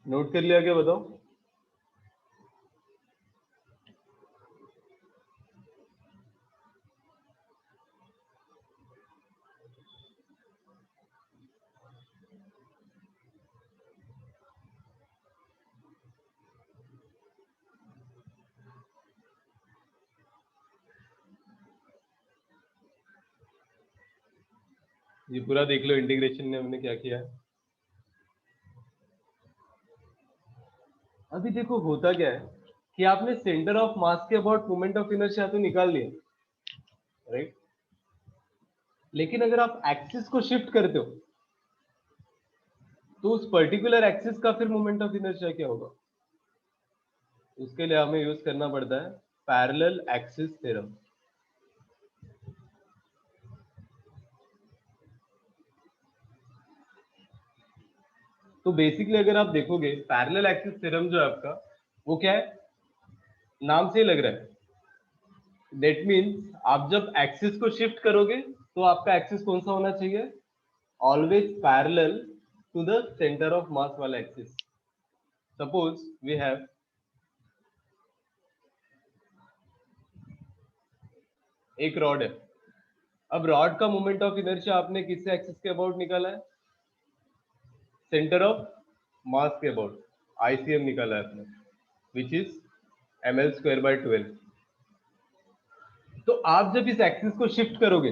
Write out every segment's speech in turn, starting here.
Note कर लिया क्या बताओ? ये पूरा देख लो इंटीग्रेशन में हमने क्या किया है। अभी देखो होता क्या है कि आपने सेंटर ऑफ मास के अबाउट मोमेंट ऑफ इनर्शिया तो निकाल लिया, राइट? लेकिन अगर आप एक्सिस को शिफ्ट करते हो तो उस पर्टिकुलर एक्सिस का फिर मोमेंट ऑफ इनर्शिया क्या होगा? उसके लिए हमें यूज करना पड़ता है पैरेलल एक्सिस थ्योरम। तो बेसिकली अगर आप देखोगे पैरेलल एक्सिस थ्योरम जो है आपका, वो क्या है, नाम से ही लग रहा है। दैट मीन्स आप जब एक्सिस को शिफ्ट करोगे तो आपका एक्सिस कौन सा होना चाहिए? Always parallel to the centre of mass वाला एक्सिस। सपोज वी हैव एक रॉड है। अब रॉड का मोमेंट ऑफ इनर्शिया आपने किससे एक्सिस के अबाउट निकाला है? सेंटर ऑफ मास के अबाउट आईसीएम निकाला है आपने, विच इज ml²/12। तो आप जब इस एक्सिस को शिफ्ट करोगे,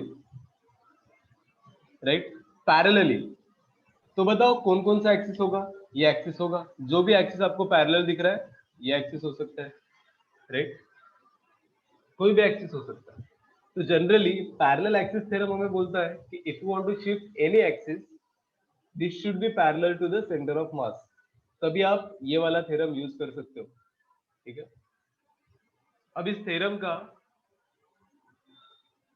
राइट, पैरेलली, तो बताओ कौन कौन सा एक्सिस होगा? ये एक्सिस होगा, जो भी एक्सिस आपको पैरेलल दिख रहा है ये एक्सिस हो सकता है, राइट? कोई भी एक्सिस हो सकता है। तो जनरली पैरेलल एक्सिस थ्योरम हमें बोलता है कि if you want to shift any axis, this should be parallel to the centre of mass. तभी आप ये वाला थ्योरम यूज कर सकते हो, ठीक है? अब इस थ्योरम का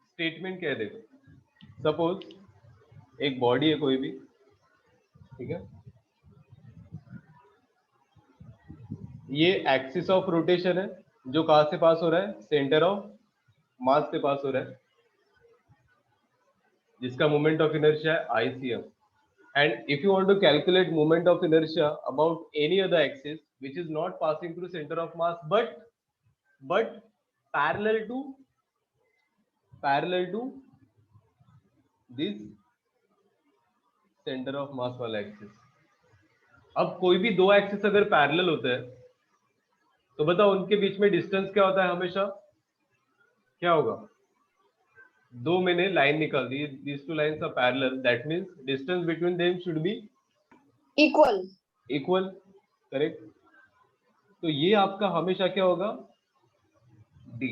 स्टेटमेंट क्या है देखो। सपोज एक बॉडी है कोई भी, ठीक है? ये एक्सिस ऑफ रोटेशन है जो कहां से पास हो रहा है? सेंटर ऑफ मास से पास हो रहा है, जिसका मोमेंट ऑफ इनर्शिया है ICM. And if you want to calculate moment of inertia about any other axis which is not passing through center of mass but parallel to parallel to this center of mass वाला axis. अब कोई भी दो axis अगर parallel होते हैं तो बताओ उनके बीच में डिस्टेंस क्या होता है हमेशा? क्या होगा? दो मैंने लाइन निकाल दी, these two lines are parallel, that means distance between them should be equal. equal, correct? तो ये आपका हमेशा क्या होगा? डी।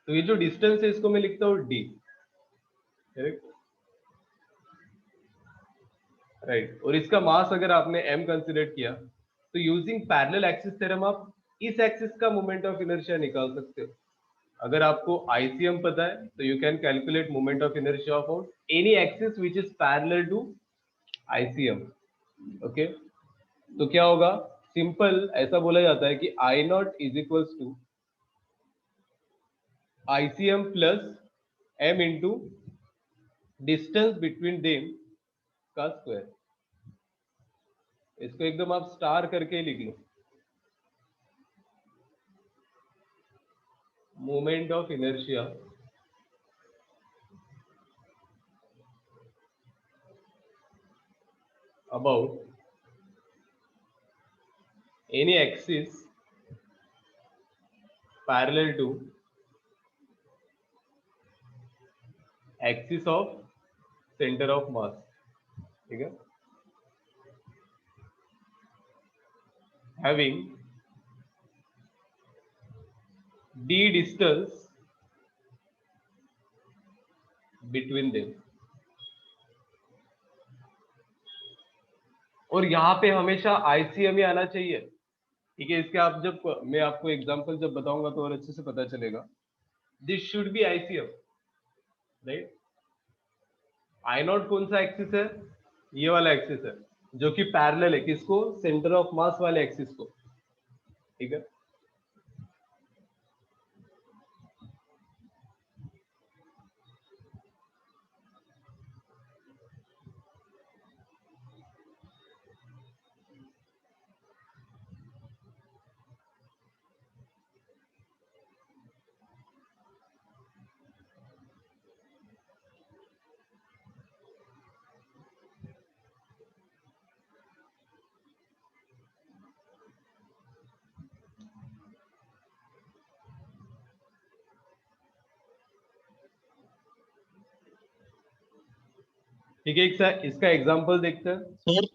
तो ये जो डिस्टेंस है इसको मैं लिखता हूँ डी, करेक्ट, राइट? और इसका मास अगर आपने m कंसीडर किया तो यूजिंग पैरेलल एक्सिस थ्योरम आप इस एक्सिस का मोमेंट ऑफ इनर्शिया निकाल सकते हो। अगर आपको आईसीएम पता है तो you can calculate moment of inertia of any axis which is parallel to ICM. Okay, तो क्या होगा? सिंपल ऐसा बोला जाता है कि I not is equals to ICM plus m into distance between them का स्क्वायर। इसको एकदम आप स्टार करके लिख लो, moment of inertia about any axis parallel to axis of centre of mass, ठीक है, having d distance between them. और यहाँ पे हमेशा आईसीएम ही आना चाहिए, ठीक है? इसके आप जब मैं आपको एग्जांपल जब बताऊंगा तो और अच्छे से पता चलेगा। This should B ICM, right? I not कौन सा एक्सिस है? ये वाला एक्सिस है जो कि पैरेलल है किसको? सेंटर ऑफ मास वाले एक्सिस को, ठीक है? ठीक है, इसका एग्जांपल देखते हैं। सर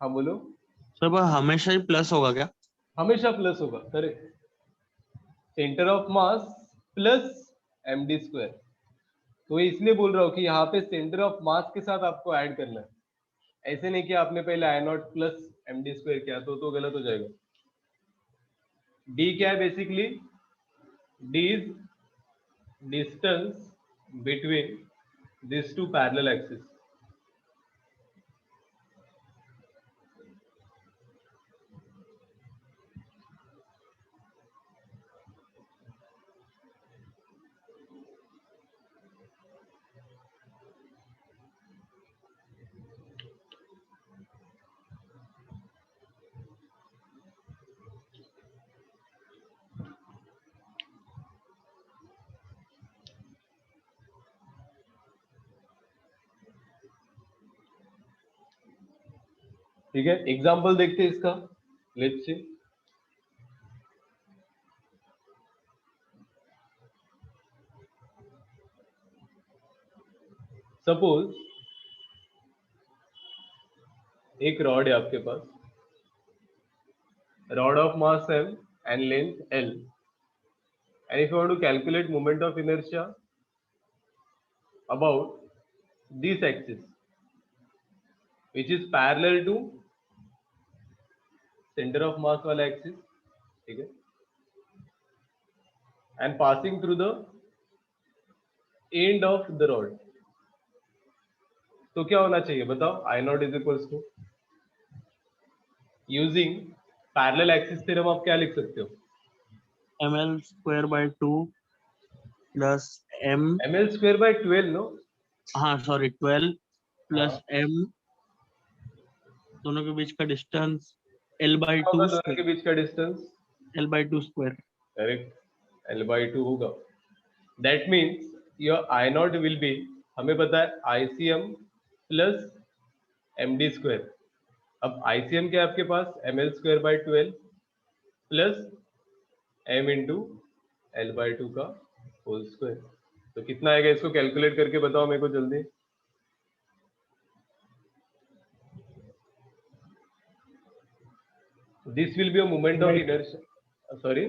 हाँ बोलो। सर वह हमेशा ही प्लस होगा क्या? हमेशा प्लस होगा, correct. Centre of mass plus md square. तो ये इसलिए बोल रहा हूँ कि यहाँ पे सेंटर ऑफ मास के साथ आपको ऐड करना है। ऐसे नहीं कि आपने पहले I naught plus md square किया तो गलत हो जाएगा। d क्या है basically? d is distance between this two parallel axis. ठीक है, एग्जाम्पल देखते हैं इसका। Let's see. सपोज एक रॉड है आपके पास, rod of mass m and length l, and if you want to calculate moment of inertia about this axis which is parallel to center of mass वाला axis, ठीक है, and passing through the end of the rod, तो क्या होना चाहिए बताओ? I not is equals to, using parallel axis theorem आप क्या लिख सकते हो? ml square by 2 plus m, ml square by 12 no? हाँ सॉरी 12 प्लस हाँ, m, दोनों के बीच का डिस्टेंस l बाई होगा 2 दोनों के बीच का distance? l by 2 square. Correct, l by 2 होगा। That means your I naught will B, हमें पता है ICM प्लस md स्क्वायर। अब ICM क्या है आपके पास? ml square by 12 plus m into L by 2 का होल स्क्वायर। तो कितना आएगा? इसको कैलकुलेट करके बताओ मेरे को जल्दी। This will be a moment of inertia, sorry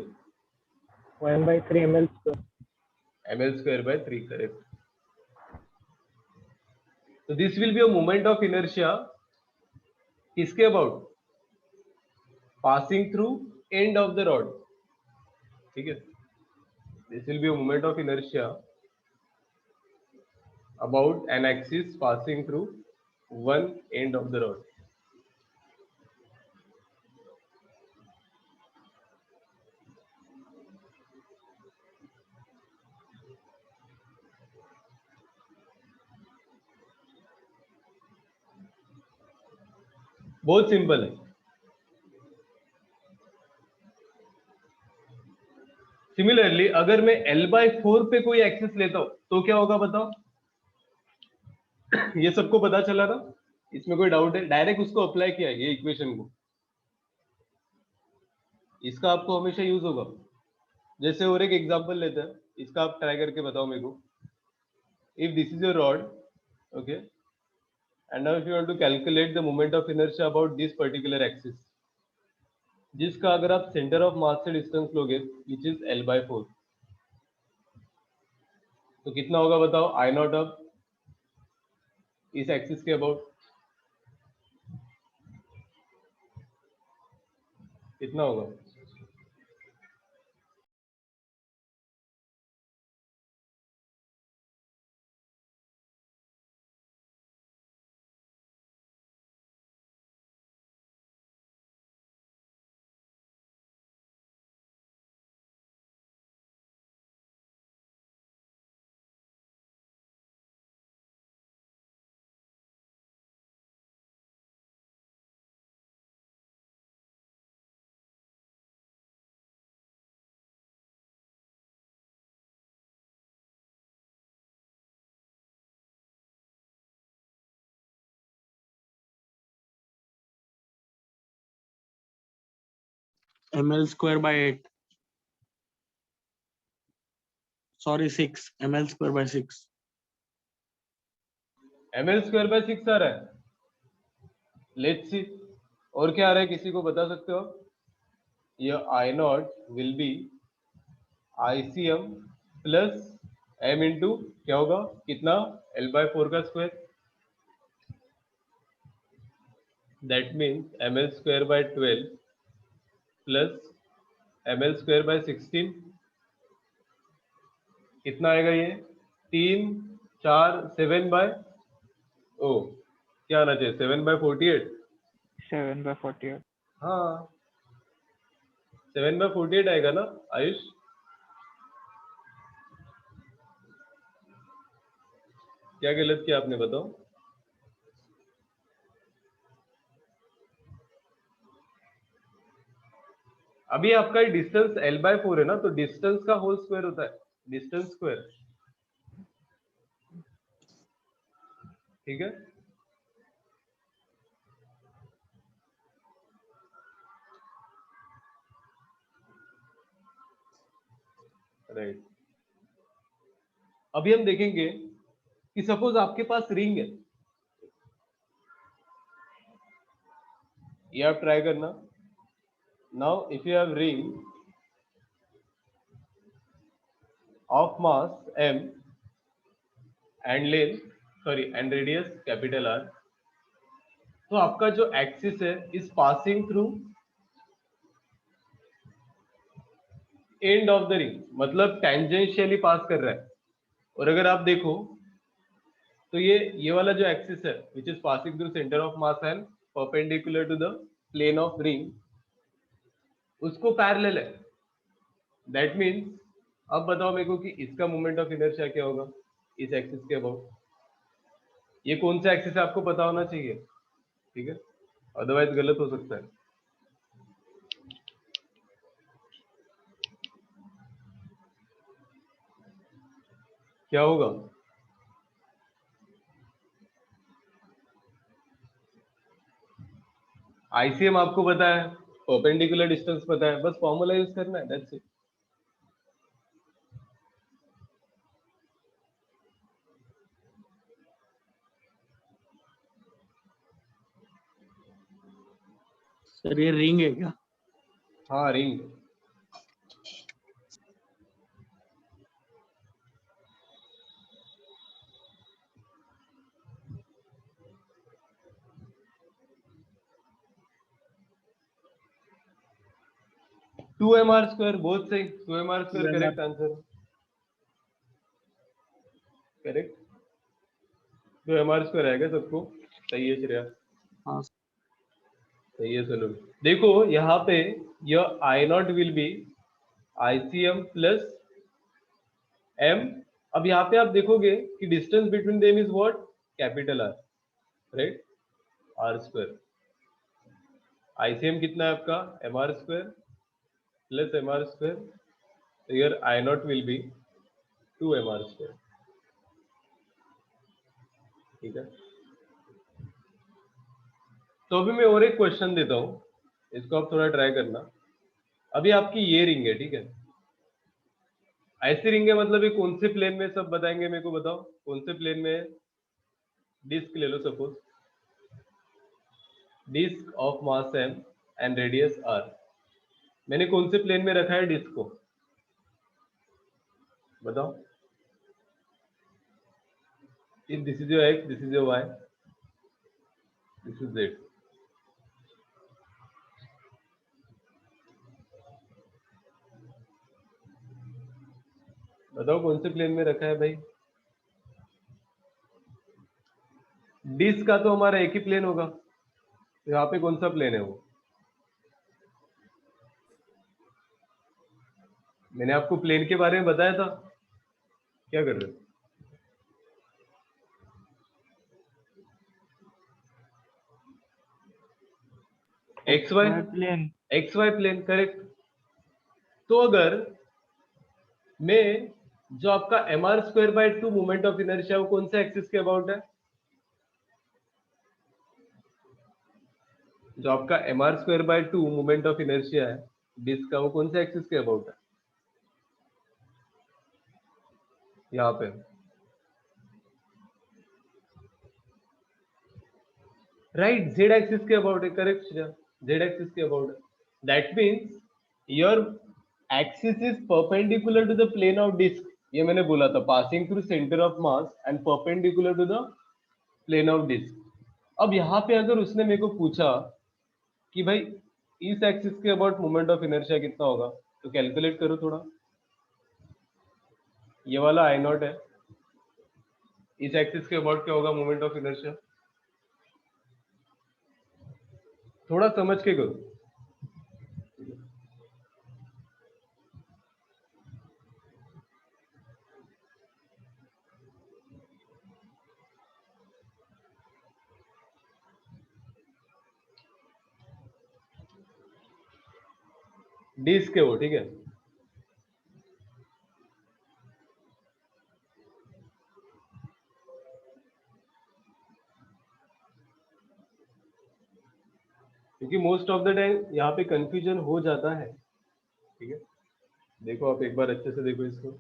1/3 ml square. ml square by 3, correct. तो this will be a moment of inertia किसके अबाउट? Passing through end of the rod, ठीक है। This will be a moment of inertia about an axis passing through one end of the rod. बहुत simple है। Similarly अगर मैं l/4 पे कोई एक्सिस लेता हूं तो क्या होगा बताओ? ये सबको पता चला ना? इसमें कोई डाउट है? डायरेक्ट उसको अप्लाई किया ये इक्वेशन को, इसका आपको हमेशा यूज होगा। जैसे और एक एग्जांपल लेते हैं, इसका आप ट्राई करके बताओ मेरे को। If this is your rod, okay, and now if you want to calculate the moment of inertia about this particular axis, जिसका अगर आप सेंटर ऑफ मास से डिस्टेंस लोगे विच इज l/4, तो कितना होगा बताओ? आई नॉट ऑफ इस एक्सिस के अबाउट कितना होगा? ml square bye 8, sorry 6 ml square by 6। ml²/6 आ रहा है, लेट्स सी। और क्या आ रहा है, किसी को बता सकते हो? ये I0 will be ICM plus m into क्या होगा, कितना, L/4 का square, that means ml²/12 plus ml²/16, कितना आएगा ये, 3 4 7 बाय, ओ क्या आना चाहिए, 7/48। 7/48. हाँ 7/48 आएगा ना आयुष? क्या गलत किया आपने, बताओ? अभी आपका डिस्टेंस L/4 है ना, तो डिस्टेंस का होल स्क्वायर होता है डिस्टेंस स्क्वायर, ठीक है। राइट। अभी हम देखेंगे कि सपोज आपके पास रिंग है, ये आप ट्राई करना। Now if you have ring of mass m and length, sorry and radius capital R, तो आपका जो एक्सिस है is passing through end of the ring, मतलब टेंजेंशियली पास कर रहा है। और अगर आप देखो तो ये वाला जो एक्सिस है which is passing through centre of mass and perpendicular to the plane of ring, उसको पैरेलल है। दैट मीन्स अब बताओ मेरे को कि इसका मोमेंट ऑफ इनर्शिया क्या होगा इस एक्सिस के अबाउट। ये कौन सा एक्सिस है आपको पता होना चाहिए, ठीक है, अदरवाइज गलत हो सकता है। क्या होगा, ICM आपको पता है, परपेंडिकुलर डिस्टेंस पता है, बस फॉर्मूला यूज करना है, दैट्स इट। सर ये रिंग है क्या? हाँ रिंग। टू mr², बहुत सही, 2mr² correct answer, correct. 2mr² आएगा सबको, सही है श्रेया, हाँ सही है। चलो देखो यहाँ पे यह I0 will be ICM plus m। अब यहाँ पे आप देखोगे कि distance between them is what, capital R, right, R²। ICM कितना है आपका, mr² प्लस mr², तो here I0 will be 2mr², ठीक है। तो अभी मैं और एक क्वेश्चन देता हूँ, इसको आप थोड़ा ट्राई करना। अभी आपकी ये रिंग है, ठीक है, ऐसी रिंग है, मतलब ये कौन से प्लेन में, सब बताएंगे मेरे को, बताओ कौन से प्लेन में है। डिस्क ले लो suppose, disc of mass m and radius r, मैंने कौन से प्लेन में रखा है डिस्क को, बताओ। If this is your x, this is your y, this is z, बताओ कौन से प्लेन में रखा है भाई। डिस्क का तो हमारा एक ही प्लेन होगा, तो यहाँ पे कौन सा प्लेन है वो, मैंने आपको प्लेन के बारे में बताया था, क्या कर रहे हो। XY, plane. XY plane, correct. तो अगर मैं, जो आपका mr²/2 मोमेंट ऑफ इनर्शिया वो कौन सा एक्सिस के अबाउट है, जो आपका mr²/2 मोमेंट ऑफ इनर्शिया है डिस्क का, वो कौन से एक्सिस के अबाउट है, यहाँ पे। राइट, जेड एक्सिस के अबाउट है, करेक्ट, जेड एक्सिस के अबाउट है. That means your axis is perpendicular to the plane of disc. ये मैंने बोला था, passing through centre of mass and perpendicular to the plane of disc. अब यहाँ पे अगर उसने मेरे को पूछा कि भाई इस एक्सिस के अबाउट मोमेंट ऑफ इनर्शिया कितना होगा, तो कैलकुलेट करो थोड़ा. ये वाला आई नॉट है, इस एक्सिस के अबाउट क्या होगा मोमेंट ऑफ इनर्शिया, थोड़ा समझ के करो. डिस्क है वो, ठीक है. क्योंकि मोस्ट ऑफ द टाइम यहाँ पे कंफ्यूजन हो जाता है, ठीक है. देखो आप एक बार अच्छे से देखो इसको.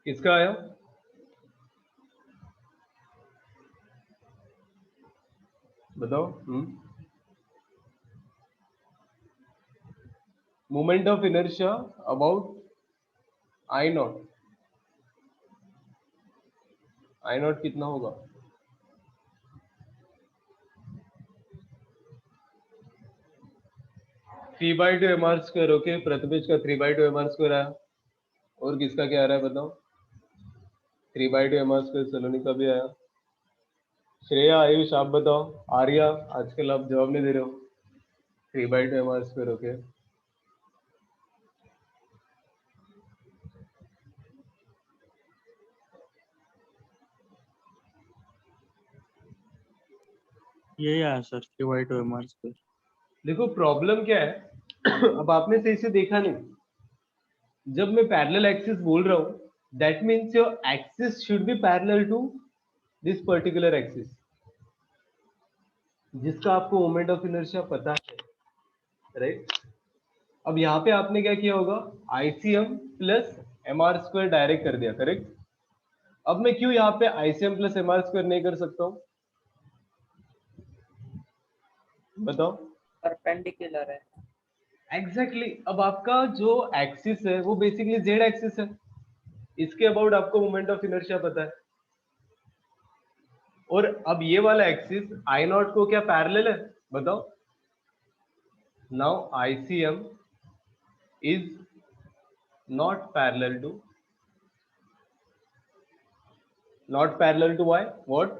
किसका आया? बताओ. Moment of inertia about I naught. I naught कितना होगा? Three by two M R square. Okay, प्रतिपेज का 3/2 mr² आया. और किसका क्या आ रहा है बताओ? 3/2 mr². सलोनी का भी आया. श्रेया, आयुष, आप बताओ. आर्या, आजकल आप जवाब नहीं दे रहे हो. 3/2 mr². ओके. ये आया सर 3/2 mr². देखो प्रॉब्लम क्या है अब आपने सही से देखा नहीं. जब मैं पैरेलल एक्सिस बोल रहा हूं, that means your axis should be parallel to this particular axis, जिसका आपको मोमेंट ऑफ इनर्शिया पता है, राइट. अब यहाँ पे आपने क्या किया होगा, आईसीएम प्लस mr² डायरेक्ट कर दिया, करेक्ट. अब मैं क्यों यहाँ पे आईसीएम प्लस mr² नहीं कर सकता हूँ, बताओ. परपेंडिकुलर है. एग्जैक्टली अब आपका जो एक्सिस है वो बेसिकली जेड एक्सिस है. इसके अबाउट आपको मोमेंट ऑफ इनर्शिया पता है. और अब ये वाला एक्सिस आई नॉट को क्या पैरेलल है, बताओ. Now ICM is not parallel to Y what,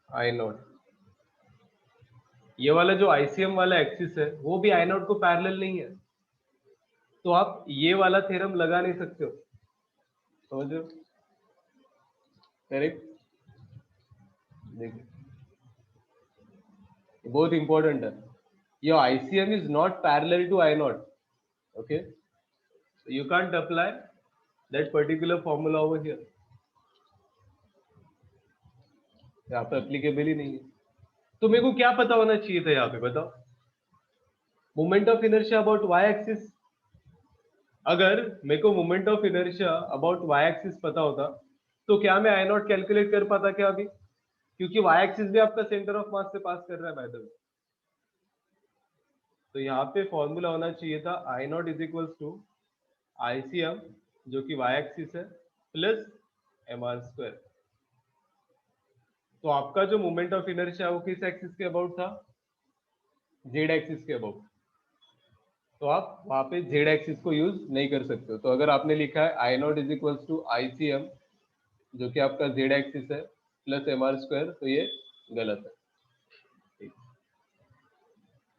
I not. ये वाला जो आईसीएम वाला एक्सिस है वो भी आई नॉट को पैरेलल नहीं है. तो आप ये वाला थ्योरम लगा नहीं सकते हो, समझ रहे हो, करेक्ट. देखिए बहुत इंपॉर्टेंट है. Your ICM is not parallel to I not. Okay, you can't apply that particular formula over here. यहाँ पे एप्लीकेबल ही नहीं है. तो मेरे को क्या पता होना चाहिए था यहाँ पे, बताओ. Moment of inertia about Y axis. अगर मेरे को moment of inertia about Y axis पता होता तो क्या मैं आई नॉट कैलकुलेट कर पाता क्या अभी, क्योंकि वाई एक्सिस भी आपका सेंटर ऑफ मास से पास कर रहा है बाय द वे. तो यहाँ पे फॉर्मूला होना चाहिए था I not is equals to ICM, जो कि वाई एक्सिस है, प्लस mr². तो आपका जो मोमेंट ऑफ इनर्शिया वो किस एक्सिस के अबाउट था, जेड एक्सिस के अबाउट. तो आप वहां पे जेड एक्सिस को यूज नहीं कर सकते हो. तो अगर आपने लिखा है I not is equals to ICM, जो कि आपका जेड एक्सिस है, प्लस mr², तो ये गलत है. ठीक.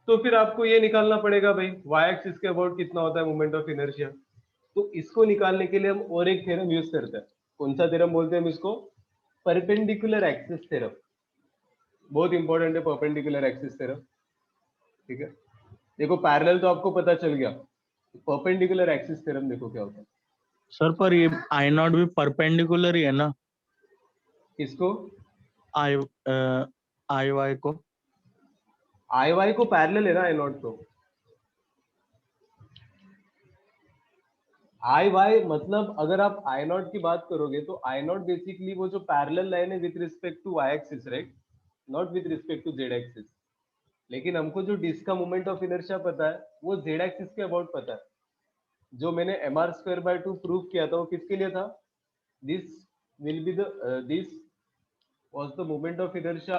तो फिर आपको ये निकालना पड़ेगा भाई वाई एक्सिस के अबाउट कितना होता है मोमेंट ऑफ इनर्शिया. तो इसको निकालने के लिए हम और एक थ्योरम यूज करते हैं. कौन सा थ्योरम बोलते हैं हम इसको? Perpendicular axis theorem. बहुत इंपॉर्टेंट है परपेंडिकुलर एक्सिस थ्योरम, ठीक है। देखो पैरेलल तो आपको पता चल गया, परपेंडिकुलर एक्सिस थ्योरम देखो क्या होता है। सर पर ये आई नॉट भी परपेंडिकुलर ही है ना किसको? आई आई वाई को? आई वाई को पैरेलल है ना आई नॉट तो। आई वाई मतलब अगर आप आई नॉट की बात करोगे तो आई नॉट बेसिकली वो जो पैरेलल लाइन है with respect to Y axis, right, not with respect to Z axis. लेकिन हमको जो डिस्क का मोमेंट ऑफ इनर्शिया पता है वो जेड एक्सिस के अबाउट पता है। जो मैंने mr²/2 प्रूव किया था वो किसके लिए था? This will be the this was the moment of inertia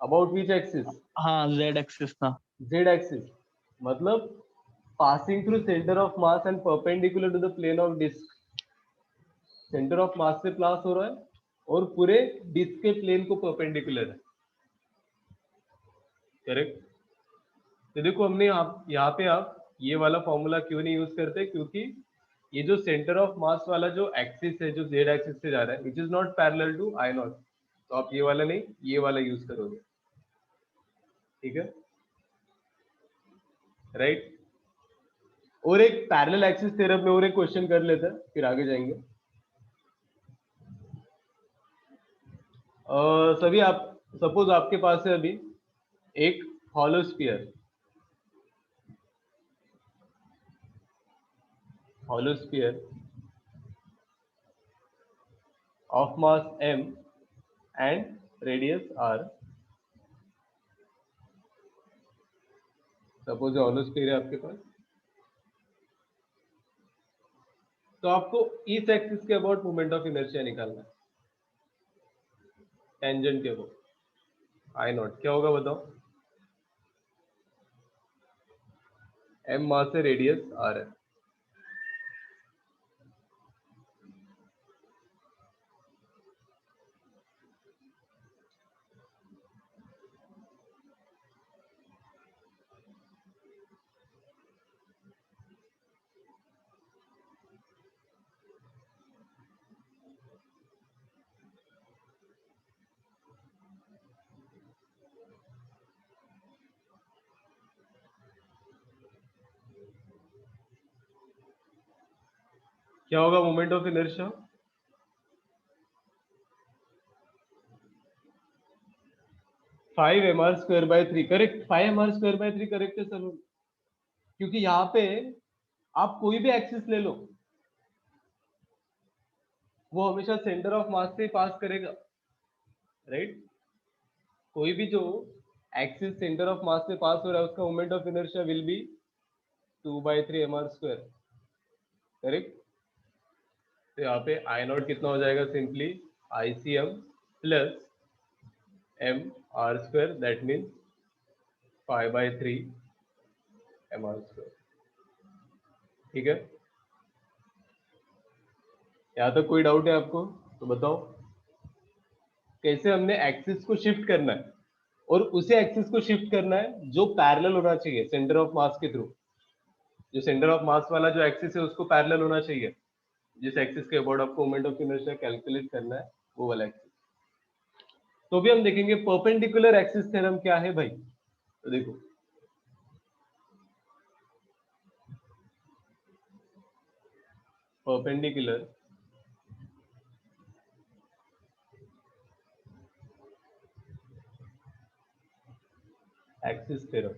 about which axis? हाँ जेड एक्सिस था। जेड एक्सिस मतलब passing through center of mass and perpendicular to the plane of disk। Centre of मास से पास हो रहा है और पूरे disc के प्लेन को परपेंडिकुलर है, करेक्ट। तो देखो हमने यहाँ पे आप ये वाला फॉर्मूला क्यों नहीं यूज करते, क्योंकि ये जो सेंटर ऑफ मास वाला जो एक्सिस है जो जेड एक्सिस से जा रहा है which is not parallel to I not, तो आप ये वाला नहीं ये वाला यूज करोगे, ठीक है, राइट। और एक पैरेलल एक्सिस थ्योरम में और एक क्वेश्चन कर लेते हैं फिर आगे जाएंगे। सभी आप सपोज आपके पास है अभी एक hollow sphere, of mass m and radius r। Suppose hollow sphere है आपके पास, तो आपको इस एक्सिस के अबाउट मोमेंट ऑफ इनर्शिया निकालना है, टेंजेंट के अबाउट आई नॉट। क्या होगा बताओ? m मास है, रेडियस r है। क्या होगा moment of inertia? Five mr²/3, correct. 5mr²/3 correct है सर, क्योंकि यहाँ पे आप कोई भी एक्सिस ले लो वो हमेशा सेंटर ऑफ मास से पास करेगा, राइट। कोई भी जो एक्सिस सेंटर ऑफ मास से पास हो रहा है उसका moment of inertia will be 2/3 mr², correct. तो यहाँ पे आई नॉट कितना हो जाएगा? Simply ICM plus mr², that means 5/3 mr², ठीक है। यहाँ तक कोई डाउट है आपको तो बताओ। कैसे हमने एक्सिस को शिफ्ट करना है, और उसे एक्सिस को शिफ्ट करना है जो पैरेलल होना चाहिए सेंटर ऑफ मास के थ्रू। जो सेंटर ऑफ मास वाला जो एक्सिस है उसको पैरेलल होना चाहिए, जिस एक्सिस के अबाउट आपको मोमेंट ऑफ इनर्शिया कैलकुलेट करना है वो वाला एक्सिस। तो भी हम देखेंगे परपेंडिकुलर एक्सिस थ्योरम क्या है भाई। तो देखो परपेंडिकुलर एक्सिस थ्योरम,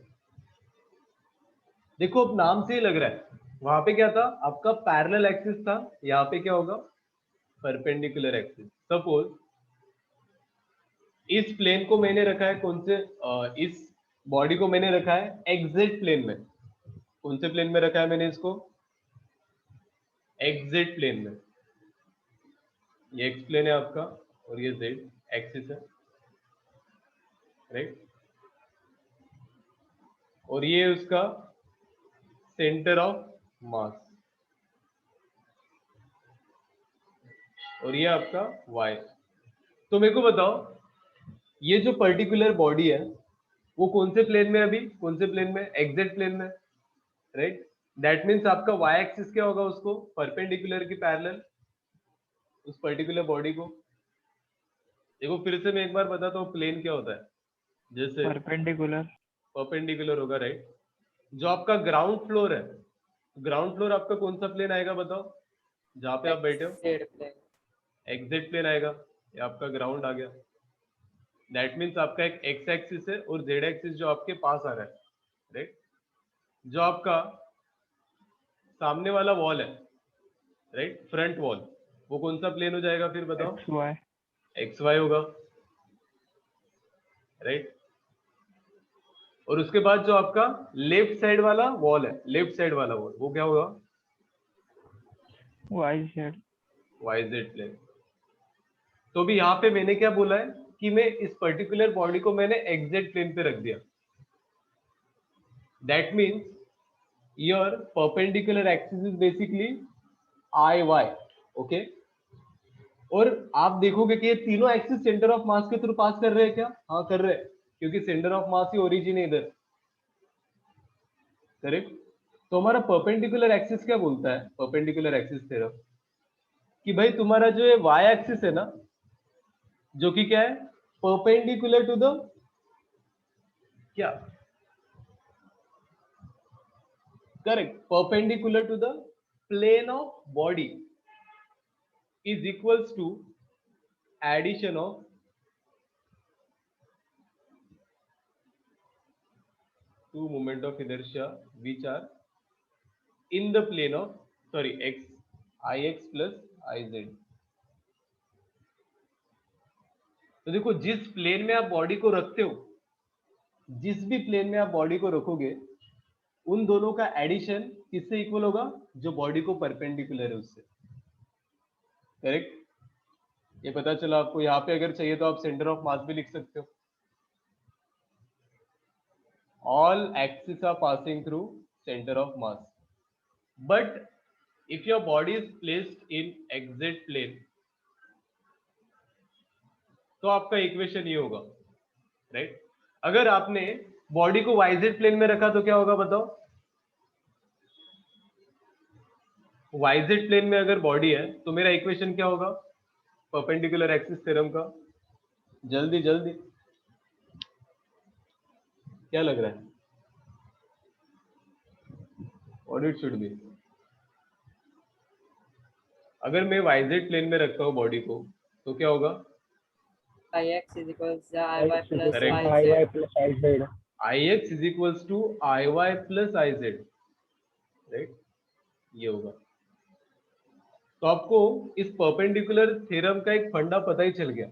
देखो अब नाम से ही लग रहा है, वहां पे क्या था आपका पैरेलल एक्सिस था, यहाँ पे क्या होगा? Perpendicular axis. सपोज इस प्लेन को मैंने रखा है कौन से इस बॉडी को मैंने रखा है एक्जेक्ट प्लेन में। कौन से प्लेन में रखा है मैंने इसको? एक्जेक्ट प्लेन में। ये एक्स प्लेन है आपका और ये जेड एक्सिस है, राइट। और ये उसका सेंटर ऑफ मास, और ये आपका y। तो मेरे को बताओ ये जो पर्टिकुलर बॉडी है वो कौन से प्लेन में? अभी कौन से प्लेन में? एग्जैक्ट प्लेन में, राइट। दैट मीन्स आपका वाई एक्सिस क्या होगा, उसको परपेंडिकुलर की पैरेलल उस पर्टिकुलर बॉडी को। देखो फिर से मैं एक बार बताता हूँ प्लेन क्या होता है। जैसे perpendicular परपेंडिकुलर होगा, राइट। जो आपका ग्राउंड फ्लोर है, ग्राउंड फ्लोर आपका कौन सा प्लेन आएगा बताओ, जहां पे आप बैठे हो? Z plane. एक्जेक्ट प्लेन आएगा, ये आपका ग्राउंड आ गया। दैट मीन्स आपका एक एक्स एक्सिस है और जेड एक्सिस जो आपके पास आ रहा है, राइट। जो आपका सामने वाला वॉल है, राइट, फ्रंट वॉल, वो कौन सा प्लेन हो जाएगा फिर बताओ? xy एक्स वाई होगा, राइट। और उसके बाद जो आपका लेफ्ट साइड वाला वॉल है, लेफ्ट साइड वाला वॉल, वो क्या होगा? yz Y Z plane. तो भी यहाँ पे मैंने क्या बोला है कि मैं इस पर्टिकुलर बॉडी को मैंने एग्जैक्ट प्लेन पे रख दिया। That means your perpendicular axis is basically I Y, okay. और आप देखोगे कि ये तीनों एक्सिस सेंटर ऑफ मास के थ्रू पास कर रहे हैं क्या? हाँ कर रहे हैं, क्योंकि centre of mass he origin है इधर, करेक्ट। तो हमारा परपेंडिकुलर एक्सिस क्या बोलता है, परपेंडिकुलर एक्सिस थ्योरम, कि भाई तुम्हारा जो ये वाई एक्सिस है ना, जो कि क्या है, परपेंडिकुलर टू द क्या, correct, perpendicular to the plane of body is equals to addition of two moment of inertia which are in the plane of, sorry, ix plus iz। तो देखो जिस प्लेन में आप बॉडी को रखते हो, जिस भी प्लेन में आप बॉडी को रखोगे, उन दोनों का एडिशन किससे इक्वल होगा? जो बॉडी को परपेंडिकुलर है उससे, करेक्ट। ये पता चला आपको। यहाँ पे अगर चाहिए तो आप सेंटर ऑफ मास भी लिख सकते हो। All axes are passing through center of mass, but if your body is placed in xz plane, तो आपका इक्वेशन ये होगा, राइट। अगर आपने बॉडी को yz प्लेन में रखा तो क्या होगा बताओ? yz प्लेन में अगर बॉडी है तो मेरा इक्वेशन क्या होगा, परपेंडिकुलर एक्सिस थ्योरम का? जल्दी जल्दी, क्या लग रहा है? What it should be? अगर मैं yz प्लेन में रखता हूँ बॉडी को तो क्या होगा? ix is equals iy plus Correct. iz। plus iz ix is equals to iy plus iz, right, ये होगा। तो आपको इस परपेंडिकुलर थ्योरम का एक फंडा पता ही चल गया।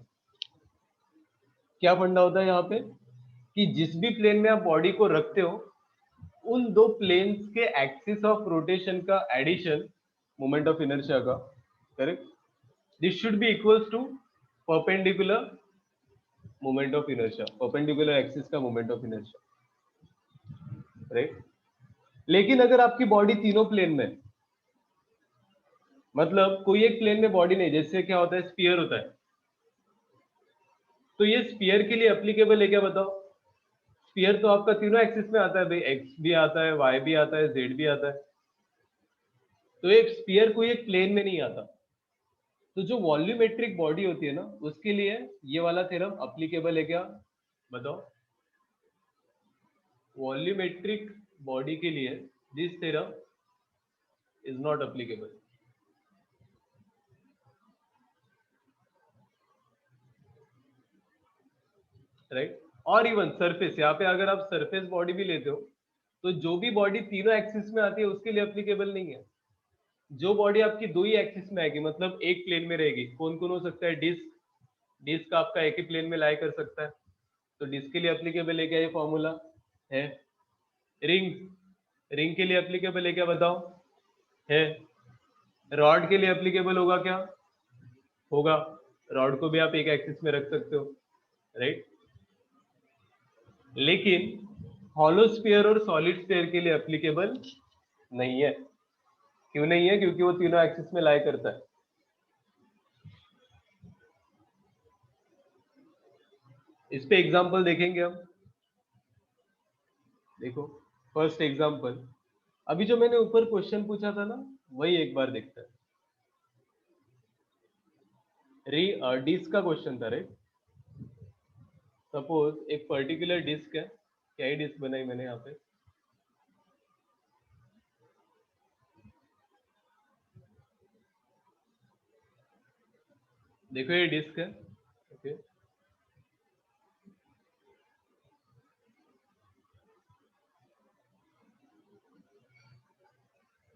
क्या फंडा होता है यहाँ पे, कि जिस भी प्लेन में आप बॉडी को रखते हो, उन दो प्लेन्स के एक्सिस ऑफ रोटेशन का एडिशन मोमेंट ऑफ इनर्शिया का, correct, this should be equals to perpendicular moment of inertia, perpendicular axis का मोमेंट ऑफ इनर्शिया, राइट। लेकिन अगर आपकी बॉडी तीनों प्लेन में, मतलब कोई एक प्लेन में बॉडी नहीं, जैसे क्या होता है, स्फीयर होता है, तो ये स्फीयर के लिए एप्लीकेबल है क्या बताओ? स्फीयर तो आपका तीनों एक्सिस में आता है भाई, एक्स भी आता है, वाई भी आता है, जेड भी आता है। तो एक स्फीयर कोई एक प्लेन में नहीं आता। तो जो वॉल्यूमेट्रिक बॉडी होती है ना, उसके लिए ये वाला थ्योरम एप्लीकेबल है क्या बताओ? वॉल्यूमेट्रिक बॉडी के लिए this theorem is not applicable, right. और इवन सरफेस, यहाँ पे अगर आप सरफेस बॉडी भी लेते हो तो जो भी बॉडी तीनों एक्सिस में आती है उसके लिए एप्लीकेबल नहीं है। जो बॉडी आपकी दो ही एक्सिस में आएगी, मतलब एक प्लेन में रहेगी, कौन कौन हो सकता है? डिस्क, डिस्क आपका एक ही प्लेन में लाई कर सकता है, तो डिस्क के लिए एप्लीकेबल है क्या ये फॉर्मूला है? रिंग, रिंग के लिए एप्लीकेबल है क्या बताओ? है। रॉड के लिए एप्लीकेबल होगा क्या? होगा, रॉड को भी आप एक एक्सिस में रख सकते हो, राइट। लेकिन हॉलो स्फीयर और सॉलिड स्फीयर के लिए एप्लीकेबल नहीं है। क्यों नहीं है? क्योंकि वो तीनों एक्सिस में लाई करता है। इस पे एग्जांपल देखेंगे हम। देखो फर्स्ट एग्जांपल, अभी जो मैंने ऊपर क्वेश्चन पूछा था ना, वही एक बार देखते हैं। डिस्क का क्वेश्चन था, राइट? सपोज एक पर्टिकुलर डिस्क है, क्या ही डिस्क बनाई मैंने यहाँ पे, देखो ये डिस्क है, ओके।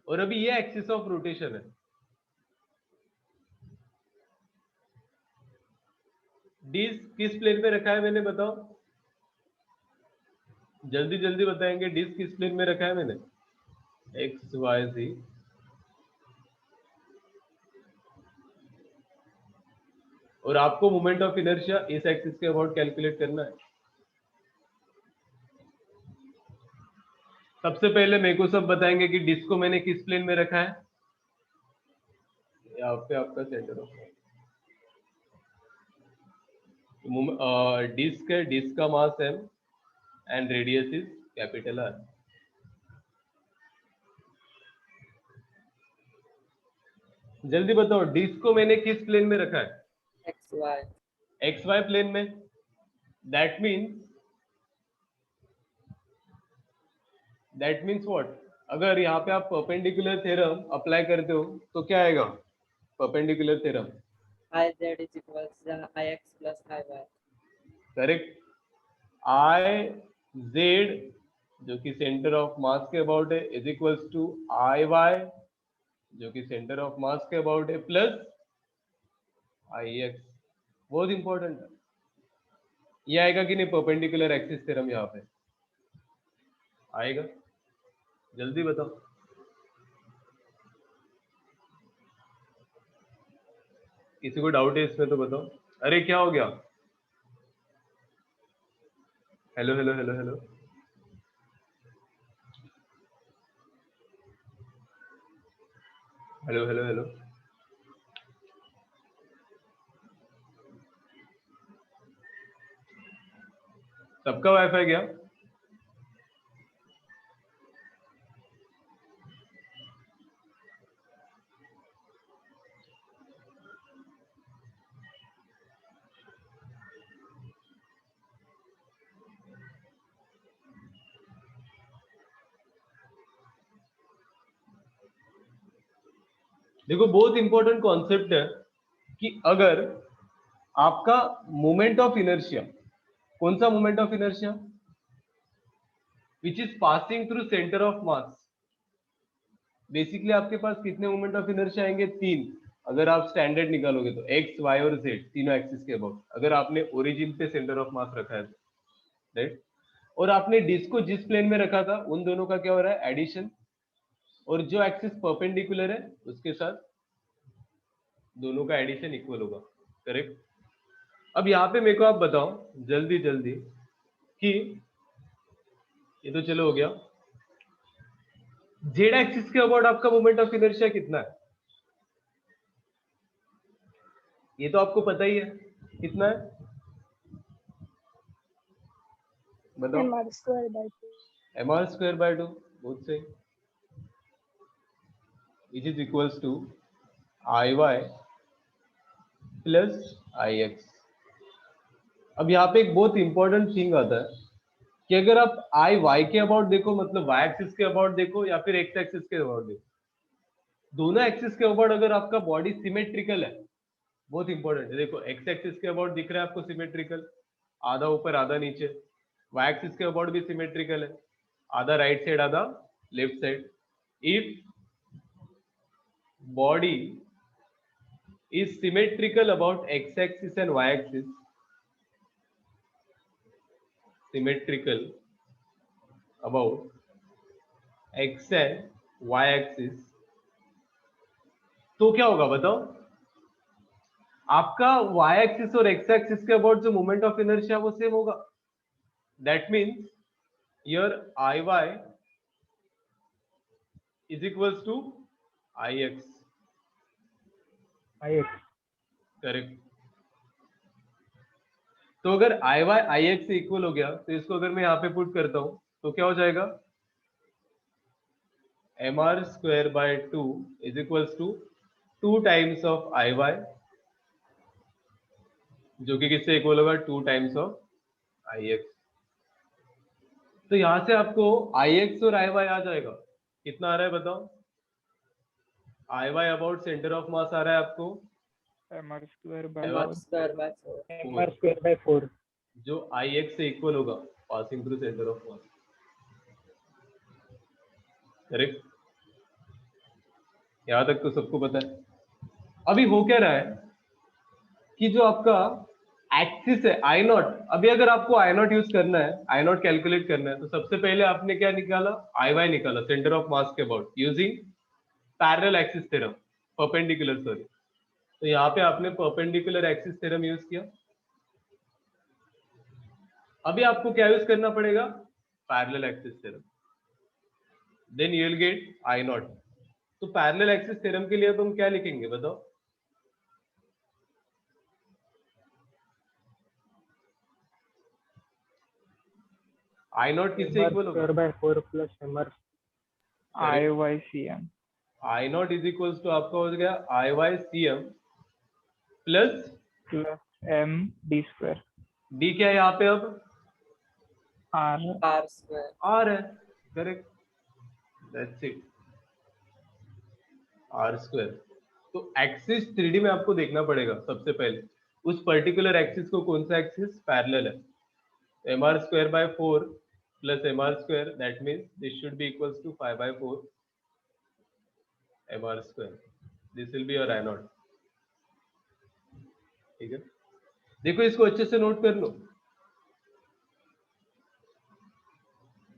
और अभी ये एक्सिस ऑफ रोटेशन है। डिस्क किस प्लेन में रखा है मैंने, बताओ जल्दी जल्दी बताएंगे। डिस्क किस प्लेन में रखा है मैंने? एक्स वाई जी। और आपको मोमेंट ऑफ इनर्शिया इस एक्सिस के अबाउट कैलकुलेट करना है। सबसे पहले मेरे को सब बताएंगे कि डिस्क को मैंने किस प्लेन में रखा है। यहाँ पे आपका सेंटर ऑफ डिस्क है, डिस्क का मास m and radius is capital R। जल्दी बताओ, डिस्क को मैंने किस प्लेन में रखा है? XY. एक्स वाई प्लेन में। That means what? अगर यहाँ पे आप परपेंडिकुलर थ्योरम अप्लाई करते हो तो क्या आएगा? Perpendicular theorem, IZ is equals IX plus IY. Correct. I Z जो कि सेंटर ऑफ मास के अबाउट है is equals to I Y जो कि सेंटर ऑफ मास के अबाउट है प्लस आई एक्स। बहुत इंपॉर्टेंट है ये। आएगा कि नहीं परपेंडिकुलर एक्सिस थ्योरम? यहाँ पे आएगा, जल्दी बताओ। किसी को डाउट है इसमें तो बताओ। अरे क्या हो गया? Hello hello hello hello, hello hello hello. सबका वाईफाई गया? देखो बहुत इंपॉर्टेंट कॉन्सेप्ट है कि अगर आपका मोमेंट ऑफ इनर्शिया, कौन सा moment of inertia? Which is passing through centre of mass. Basically आपके पास कितने मोमेंट ऑफ इनर्शिया आएंगे? 3। अगर आप स्टैंडर्ड निकालोगे तो एक्स वाई और जेड तीनों एक्सिस के अबाउट, अगर आपने ओरिजिन पे सेंटर ऑफ मास रखा है, राइट? और आपने डिस्क को जिस प्लेन में रखा था उन दोनों का क्या हो रहा है? एडिशन। और जो एक्सिस परपेंडिकुलर है उसके साथ दोनों का एडिशन इक्वल होगा, करेक्ट। अब यहाँ पे मेरे को आप बताओ जल्दी जल्दी कि ये तो चलो हो गया। जेड एक्सिस के अबाउट आपका मोमेंट ऑफ इनर्शिया कितना है? ये तो आपको पता ही है, कितना है बताओ? mr square by 2। बहुत सही। It is equals to I Y plus I X. अब यहाँ पे एक बहुत इंपॉर्टेंट थिंग आता है कि अगर आप आई वाई के अबाउट देखो, मतलब वाई एक्सिस के अबाउट देखो या फिर एक्स एक्सिस के अबाउट देखो, दोनों एक्सिस के अबाउट अगर आपका बॉडी सिमेट्रिकल है, बहुत इंपॉर्टेंट है। देखो एक्स एक्सिस के अबाउट दिख रहा है आपको सिमेट्रिकल, आधा ऊपर आधा नीचे। वाई एक्सिस के अबाउट भी सिमेट्रिकल है, आधा राइट साइड आधा left side. If body is symmetrical about x-axis and y-axis, symmetrical about x and y-axis, तो क्या होगा बताओ? आपका y-axis और x-axis के अबाउट जो मोमेंट ऑफ इनर्शिया वो सेम होगा। That means your I Y is equals to I X. Correct. तो अगर आई वाई आई एक्स से इक्वल हो गया तो इसको अगर मैं यहाँ पे पुट करता हूं तो क्या हो जाएगा? mr square by 2 is equals to 2 times of iy, जो कि किससे इक्वल होगा 2 टाइम्स ऑफ ix। तो यहां से आपको ix और iy आ जाएगा। कितना आ रहा है बताओ? iy about centre of mass आ रहा है आपको mr square by mr mr square by 4. mr square by 4. जो ix से इक्वल होगा passing through centre of mass. Correct? यहां तक तो सबको पता है। अभी हो क्या रहा है कि जो आपका एक्सिस है आई नॉट, अभी अगर आपको आई नॉट यूज करना है, आई नॉट कैलकुलेट करना है, तो सबसे पहले आपने क्या निकाला? आई वाई निकाला सेंटर ऑफ मास के about using parallel axis theorem, perpendicular sorry. तो यहाँ पे आपने परपेंडिकुलर एक्सिस थ्योरम यूज किया। अभी आपको क्या यूज करना पड़ेगा? Parallel axis theorem, then you will get I not. तो पैरेलल एक्सिस थ्योरम के लिए तुम क्या लिखेंगे बताओ? आई नॉट किससे mr इक्वल होगा? square by 4 plus mr IYCM I not is equal to आपका हो गया I Y C M plus plus m d square D क्या है यहाँ पे? अब r R square. आर है। Correct, that's it, R square. तो एक्सिस 3D में आपको देखना पड़ेगा सबसे पहले उस पर्टिकुलर एक्सिस को कौन सा एक्सिस पैरेलल है। M R square by 4 plus M R square, that means this should be equals to 5 by 4 M R square. This will be your I not. ठीक है, देखो इसको अच्छे से नोट कर लो,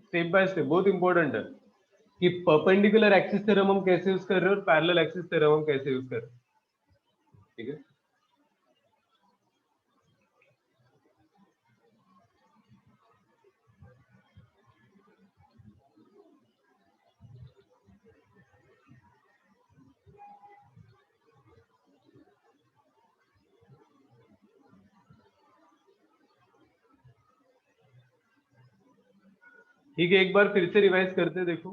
स्टेप बाय स्टेप, बहुत इंपॉर्टेंट है कि परपेंडिकुलर एक्सिस थ्योरम हम कैसे यूज कर रहे हैं और पैरेलल एक्सिस थ्योरम हम कैसे यूज कर रहे हैं। ठीक है, ठीक है, एक बार फिर से रिवाइज करते हैं। देखो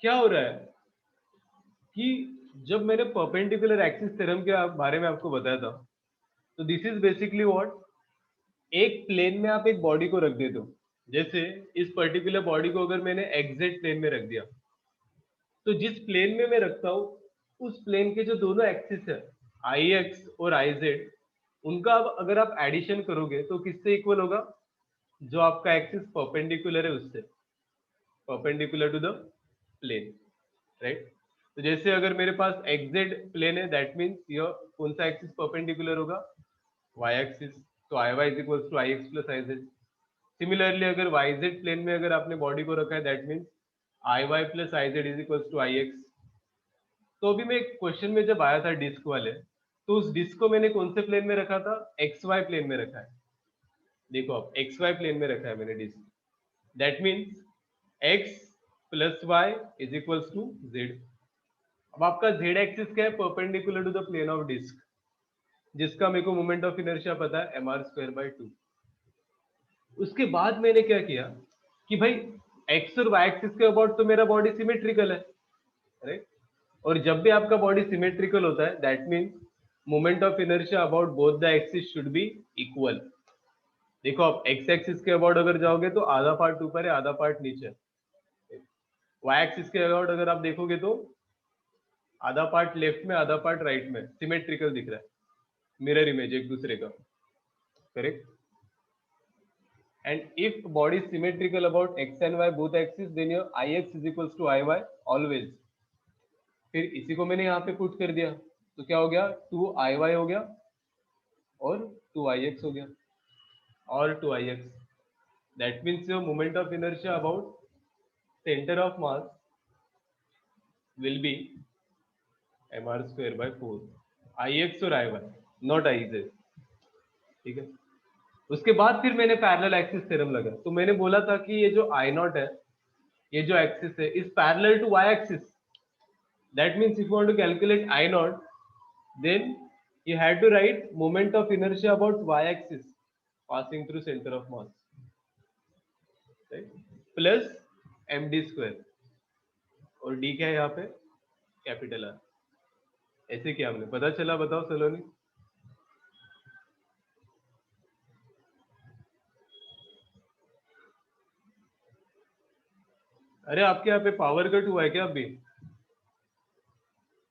क्या हो रहा है कि जब मैंने परपेंडिकुलर एक्सिस थ्योरम के बारे में आपको बताया था, तो दिस इज बेसिकली व्हाट, एक प्लेन में आप एक बॉडी को रख देते हो। जैसे इस पर्टिकुलर बॉडी को अगर मैंने एक्जेक्ट प्लेन में रख दिया, तो जिस प्लेन में मैं रखता हूं उस प्लेन के जो दोनों एक्सिस है आई एक्स और आई जेड, उनका अब अगर आप एडिशन करोगे तो किससे इक्वल होगा? जो आपका एक्सिस परपेंडिकुलर है उससे, perpendicular to the plane, right. तो जैसे अगर मेरे पास एक्जेड प्लेन है, दैट मीन्स यह कौन सा एक्सिस परपेंडिकुलर होगा? Y axis. तो I Y is equal to I X plus I Z. Similarly अगर वाई जेड प्लेन में अगर आपने बॉडी को रखा है, that means I Y plus I Z is equal to I X. तो अभी मैं एक क्वेश्चन में जब आया था डिस्क वाले, तो उस डिस्क को मैंने कौन से प्लेन में रखा था? एक्स वाई प्लेन में रखा है। देखो अब एक्स वाई प्लेन में रखा है मैंने disc, that means X plus Y is equals to Z. अब आपका जेड एक्सिस क्या है? Perpendicular to the plane of disc, जिसका मेरे को मोमेंट ऑफ इनर्शिया पता है एम आर स्क्वायर बाय 2। उसके बाद मैंने क्या किया कि भाई एक्स और वाई एक्सिस के अबाउट तो मेरा बॉडी सिमेट्रिकल है, राइट। और जब भी आपका बॉडी सिमेट्रिकल होता है, that means moment of inertia about both the axis should B equal. देखो आप एक्स एक्सिस के अबाउट अगर जाओगे तो आधा पार्ट ऊपर है, आधा पार्ट नीचे है। वाई एक्सिस के अबाउट अगर आप देखोगे तो आधा पार्ट लेफ्ट में, आधा पार्ट राइट में, सिमेट्रिकल दिख रहा है, मिरर इमेज एक दूसरे का, correct. And if body is symmetrical about x and y both axis, then your ix is equals to iy always। फिर इसी को मैंने यहाँ पे पुट कर दिया, तो क्या हो गया? 2iy हो गया और 2ix हो गया और 2ix। That means your moment of inertia about centre of mass will be mr square by 4 ix और iy, नॉट iz। ठीक है, उसके बाद फिर मैंने पैरेलल एक्सिस थ्योरम लगा, तो मैंने बोला था कि ये जो आई नॉट है, ये जो एक्सिस है, is parallel to Y axis. That means if you want to calculate I not, then you had to write moment of inertia about y axis passing through center of mass, right, plus md square। और D क्या है यहाँ पे, capital R. ऐसे क्या हमने पता चला, बताओ सलोनी। अरे आपके यहाँ पे पावर कट हुआ है क्या अभी,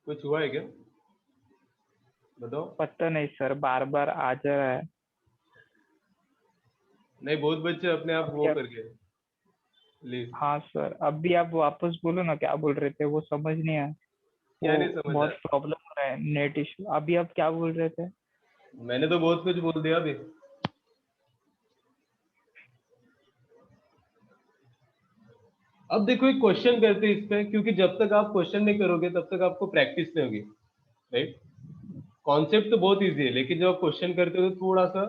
कुछ हुआ है क्या, बताओ। पता नहीं सर, बार बार आ जा रहा है। नहीं, बहुत बच्चे अपने आप अब वो क्या? कर गए लीव। हाँ सर, अब भी आप वापस बोलो ना, क्या बोल रहे थे, वो समझ नहीं आया। क्या नहीं वो समझ बहुत आया, प्रॉब्लम हो रहा है, नेट इशू। अभी आप क्या बोल रहे थे? मैंने तो बहुत कुछ बोल दिया अभी। अब देखो एक क्वेश्चन करते हैं इस पे, क्योंकि जब तक आप क्वेश्चन नहीं करोगे तब तक आपको प्रैक्टिस नहीं होगी, राइट। कॉन्सेप्ट तो बहुत इजी है, लेकिन जब आप क्वेश्चन करते हो तो थोड़ा सा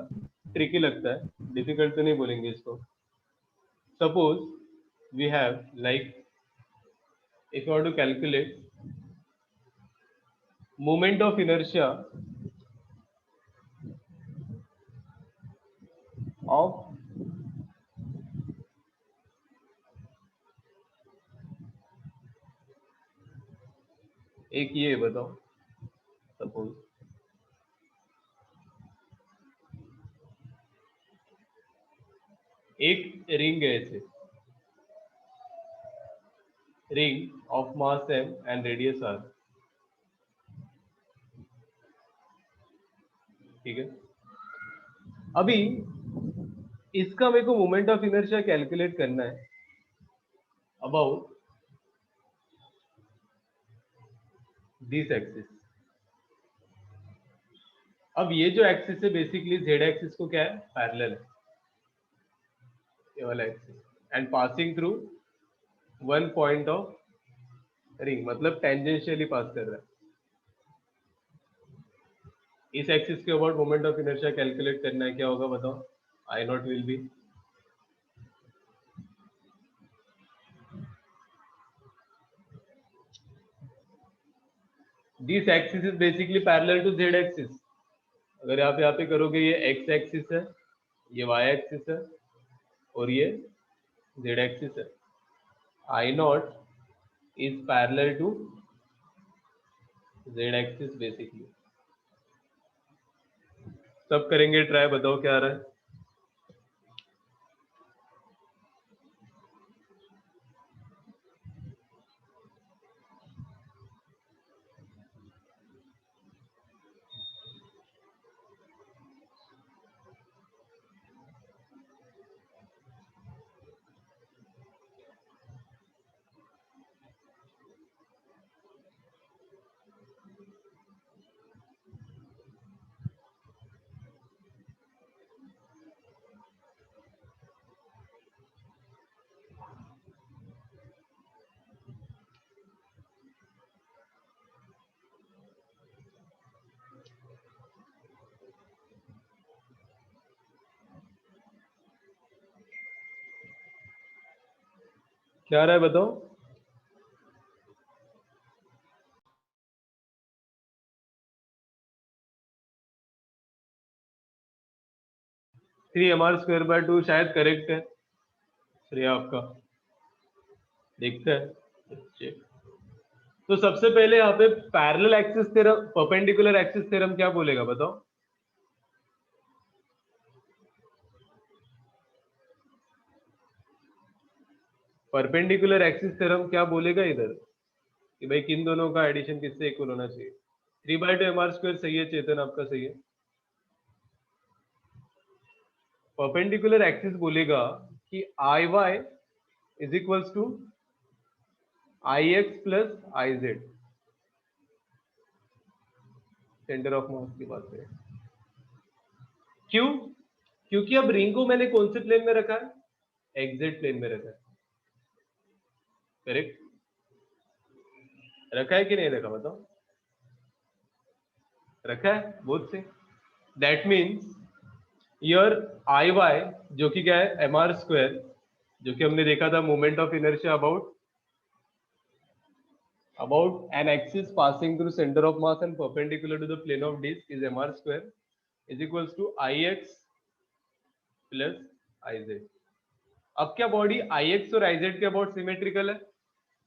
ट्रिकी लगता है, डिफिकल्ट तो नहीं बोलेंगे इसको। Suppose we have like, if you want to calculate moment of inertia of एक ये बताओ, सपोज एक रिंग है ऐसे, ring of mass m and radius r, ठीक है। अभी इसका मेरे को मोमेंट ऑफ इनर्शिया कैलकुलेट करना है अबाउट दिस एक्सिस। अब ये जो एक्सिस है बेसिकली जेड एक्सिस को क्या है, पैरेलल है ये वाला axis, and passing through one point of ring, मतलब टेंजेंशियली पास कर रहा है। इस एक्सिस के about moment of inertia calculate करना है, क्या होगा बताओ। I naught will be this axis is basically parallel to Z axis. अगर आप यहाँ पे करोगे, ये एक्स एक्सिस है, ये वाई एक्सिस है, और ये जेड एक्सिस है। I not is parallel to Z axis basically. सब करेंगे ट्राई, बताओ क्या आ रहा है। क्या आ रहा है बताओ। Three M R square by two शायद करेक्ट है श्रेया आपका, देखते हैं। तो सबसे पहले यहाँ पे parallel axis theorem, perpendicular axis theorem क्या बोलेगा बताओ। परपेंडिकुलर एक्सिस थ्योरम क्या बोलेगा इधर, कि भाई किन दोनों का एडिशन किससे इक्वल होना चाहिए। Three by two M R square सही है, चेतन आपका सही है। परपेंडिकुलर एक्सिस बोलेगा कि I Y is equals to I X plus I Z, centre of mass की बात करें। क्यों, क्योंकि अब रिंग को मैंने कौन से प्लेन में रखा है, एक्जेड प्लेन में रखा है, करेक्ट। रखा है कि नहीं रखा बताओ, रखा है बहुत से। That means your I Y जो कि क्या है एम आर स्क्वायर, जो कि हमने देखा था moment of inertia about an axis passing through center of mass and perpendicular to the plane of disk is mr square is equals to ix plus iz। अब क्या बॉडी ix और iz के about symmetrical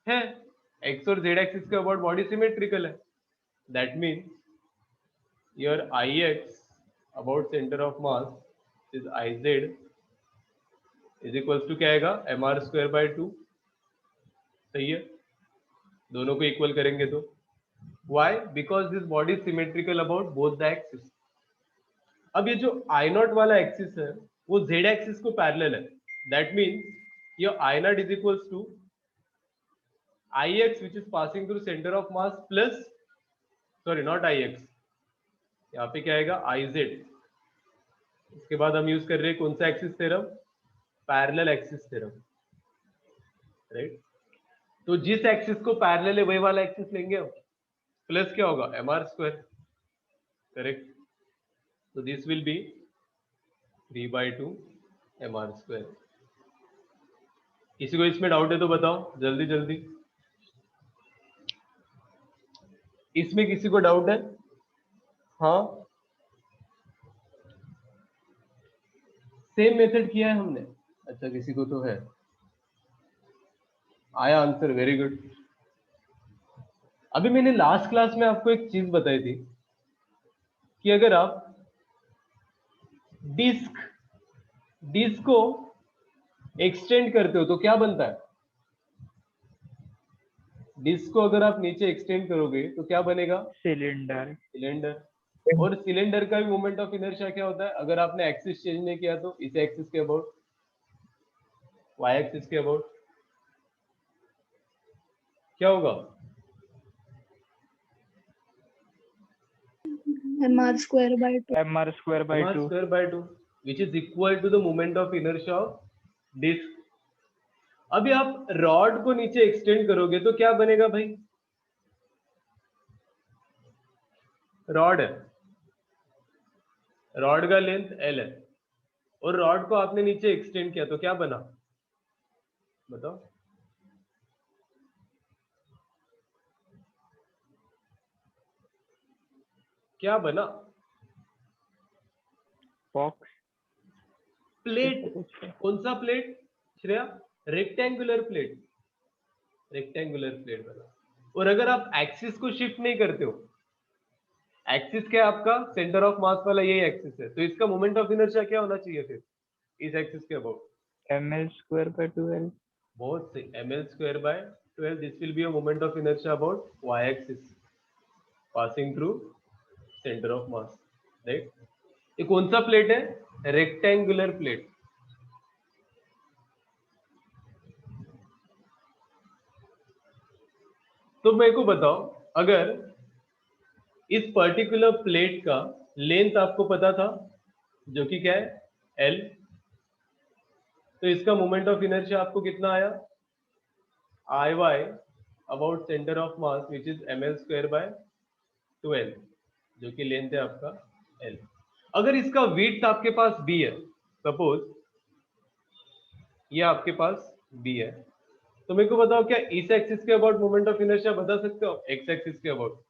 है, X और Z axis के about body symmetrical है, that means your I X about centre of mass is I Z is equals to क्या आएगा mr²/2। सही है, दोनों को इक्वल करेंगे तो Y because this body symmetrical about both the axis. अब ये जो आई नॉट वाला एक्सिस है वो जेड एक्सिस को पैरेलल है, that means your I not is equals to I X which is passing through centre of mass plus, sorry not I X, यहाँ पे क्या आएगा आई जेड। इसके बाद हम यूज कर रहे हैं कौन सा axis theorem, parallel axis theorem, right. तो जिस एक्सिस को पैरेलल है वही वाला एक्सिस लेंगे हम, प्लस क्या होगा mr², करेक्ट। तो दिस विल बी 3/2 mr²। किसी को इसमें डाउट है तो बताओ जल्दी जल्दी, इसमें किसी को डाउट है? हाँ, सेम मेथड किया है हमने। अच्छा किसी को तो है, आया आंसर, वेरी गुड। अभी मैंने लास्ट क्लास में आपको एक चीज बताई थी कि अगर आप डिस्क को एक्सटेंड करते हो तो क्या बनता है। डिस्क को अगर आप नीचे एक्सटेंड करोगे तो क्या बनेगा, सिलेंडर। सिलेंडर। और सिलेंडर का भी मोमेंट ऑफ इनर्शिया क्या होता है, अगर आपने एक्सिस चेंज नहीं किया तो इस एक्सिस के अबाउट, वाई एक्सिस के अबाउट क्या होगा, mr²/2 mr²/2 which is equal to the moment of inertia of disk। अभी आप रॉड को नीचे एक्सटेंड करोगे तो क्या बनेगा भाई, रॉड है, रॉड का लेंथ L है और रॉड को आपने नीचे एक्सटेंड किया तो क्या बना, बताओ। क्या बना, बॉक्स। प्लेट। कौन सा plate Shreya, rectangular plate, rectangular plate बना। और अगर आप एक्सिस को शिफ्ट नहीं करते हो, एक्सिस क्या है आपका, सेंटर ऑफ मास वाला यही एक्सिस है, तो इसका मोमेंट ऑफ इनर्शिया क्या होना चाहिए फिर इस एक्सिस के अबाउट, ml²/2l। बहुत सही, ml²/12। This will be a moment of inertia about Y axis passing through centre of mass, right. ये कौन सा प्लेट है, रेक्टेंगुलर प्लेट। तो मेरे को बताओ, अगर इस पर्टिकुलर प्लेट का लेंथ आपको पता था जो कि क्या है L, तो इसका मोमेंट ऑफ इनर्शिया आपको कितना आया, I Y about centre of mass which is ml²/12, जो कि लेंथ है आपका L। अगर इसका विड्थ आपके पास B है, सपोज ये आपके पास B है, तो मेरे को बताओ क्या इस एक्सिस के अबाउट मोमेंट ऑफ इनर्शिया बता सकते हो, एक्स एक्सिस के अबाउट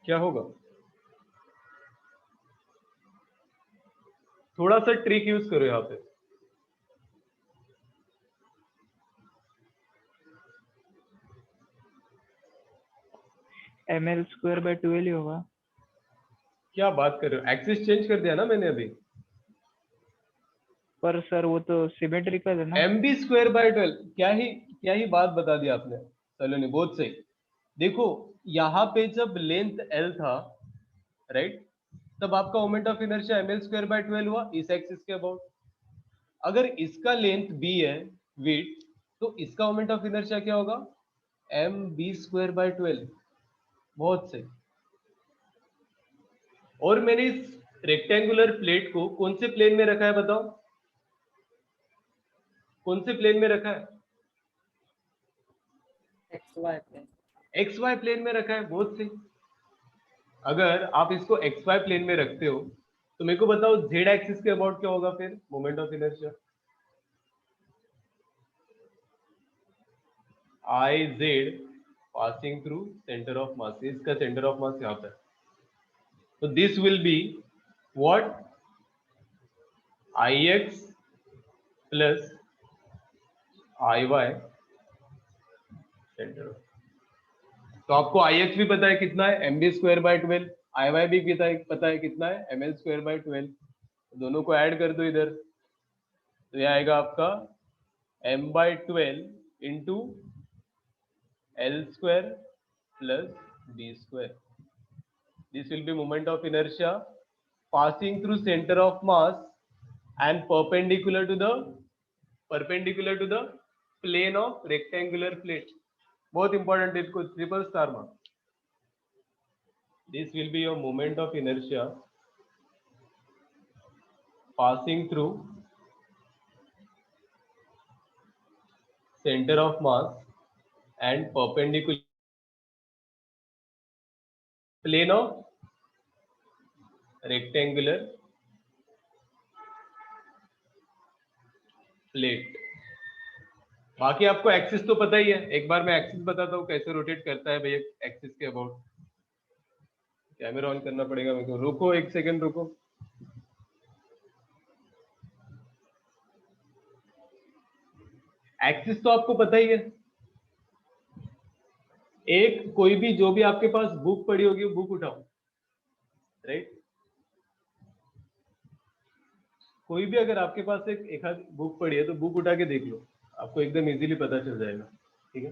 क्या होगा। थोड़ा सा ट्रिक यूज करो यहाँ पे, ml²/2l ही होगा। क्या बात कर रहे हो, एक्सिस चेंज कर दिया ना मैंने अभी। पर सर वो तो सिमेट्रिकल है ना। mb²/12, क्या ही बात बता दी आपने, चलो नहीं, बहुत सही। देखो यहाँ पे जब लेंथ L था, राइट, तब आपका मोमेंट ऑफ इनर्शिया ml²/12 हुआ इस एक्सिस के अबाउट। अगर इसका लेंथ B है, विड्थ, तो इसका मोमेंट ऑफ इनर्शिया क्या होगा, mb²/12, बहुत सही। और मैंने इस रेक्टेंगुलर प्लेट को कौन से प्लेन में रखा है बताओ, कौन से प्लेन में रखा है, XY plane। XY प्लेन में रखा है, बहुत सही। अगर आप इसको XY प्लेन में रखते हो तो मेरे को बताओ Z एक्सिस के अबाउट क्या होगा फिर moment of inertia, I Z passing through centre of mass, इसका सेंटर ऑफ मास यहाँ पर, तो this will be what, I X plus I Y centre. तो आपको आई एक्स भी पता है कितना है, M B square by 12, I Y भी पता है कितना है, एम एल स्क्वायर बाय 12। दोनों को ऐड कर दो इधर, तो ये आएगा आपका m by 12 into L square plus B square. This will be moment of inertia passing through center of mass and perpendicular to the plane of rectangular plate. बहुत important है, इसको triple star mark. This will be your moment of inertia passing through center of mass and perpendicular plane of rectangular plate। बाकी आपको axis तो पता ही है, एक बार मैं एक्सिस बताता हूँ कैसे रोटेट करता है भैया एक्सिस के अबाउट। कैमरा ऑन करना पड़ेगा मेरे को, रुको एक सेकंड रुको। एक्सिस तो आपको पता ही है, एक कोई भी जो भी आपके पास बुक पड़ी होगी वो बुक उठाओ, राइट। कोई भी अगर आपके पास एक आध बुक पड़ी है तो बुक उठा के देख लो, आपको एकदम इजीली पता चल जाएगा, ठीक है।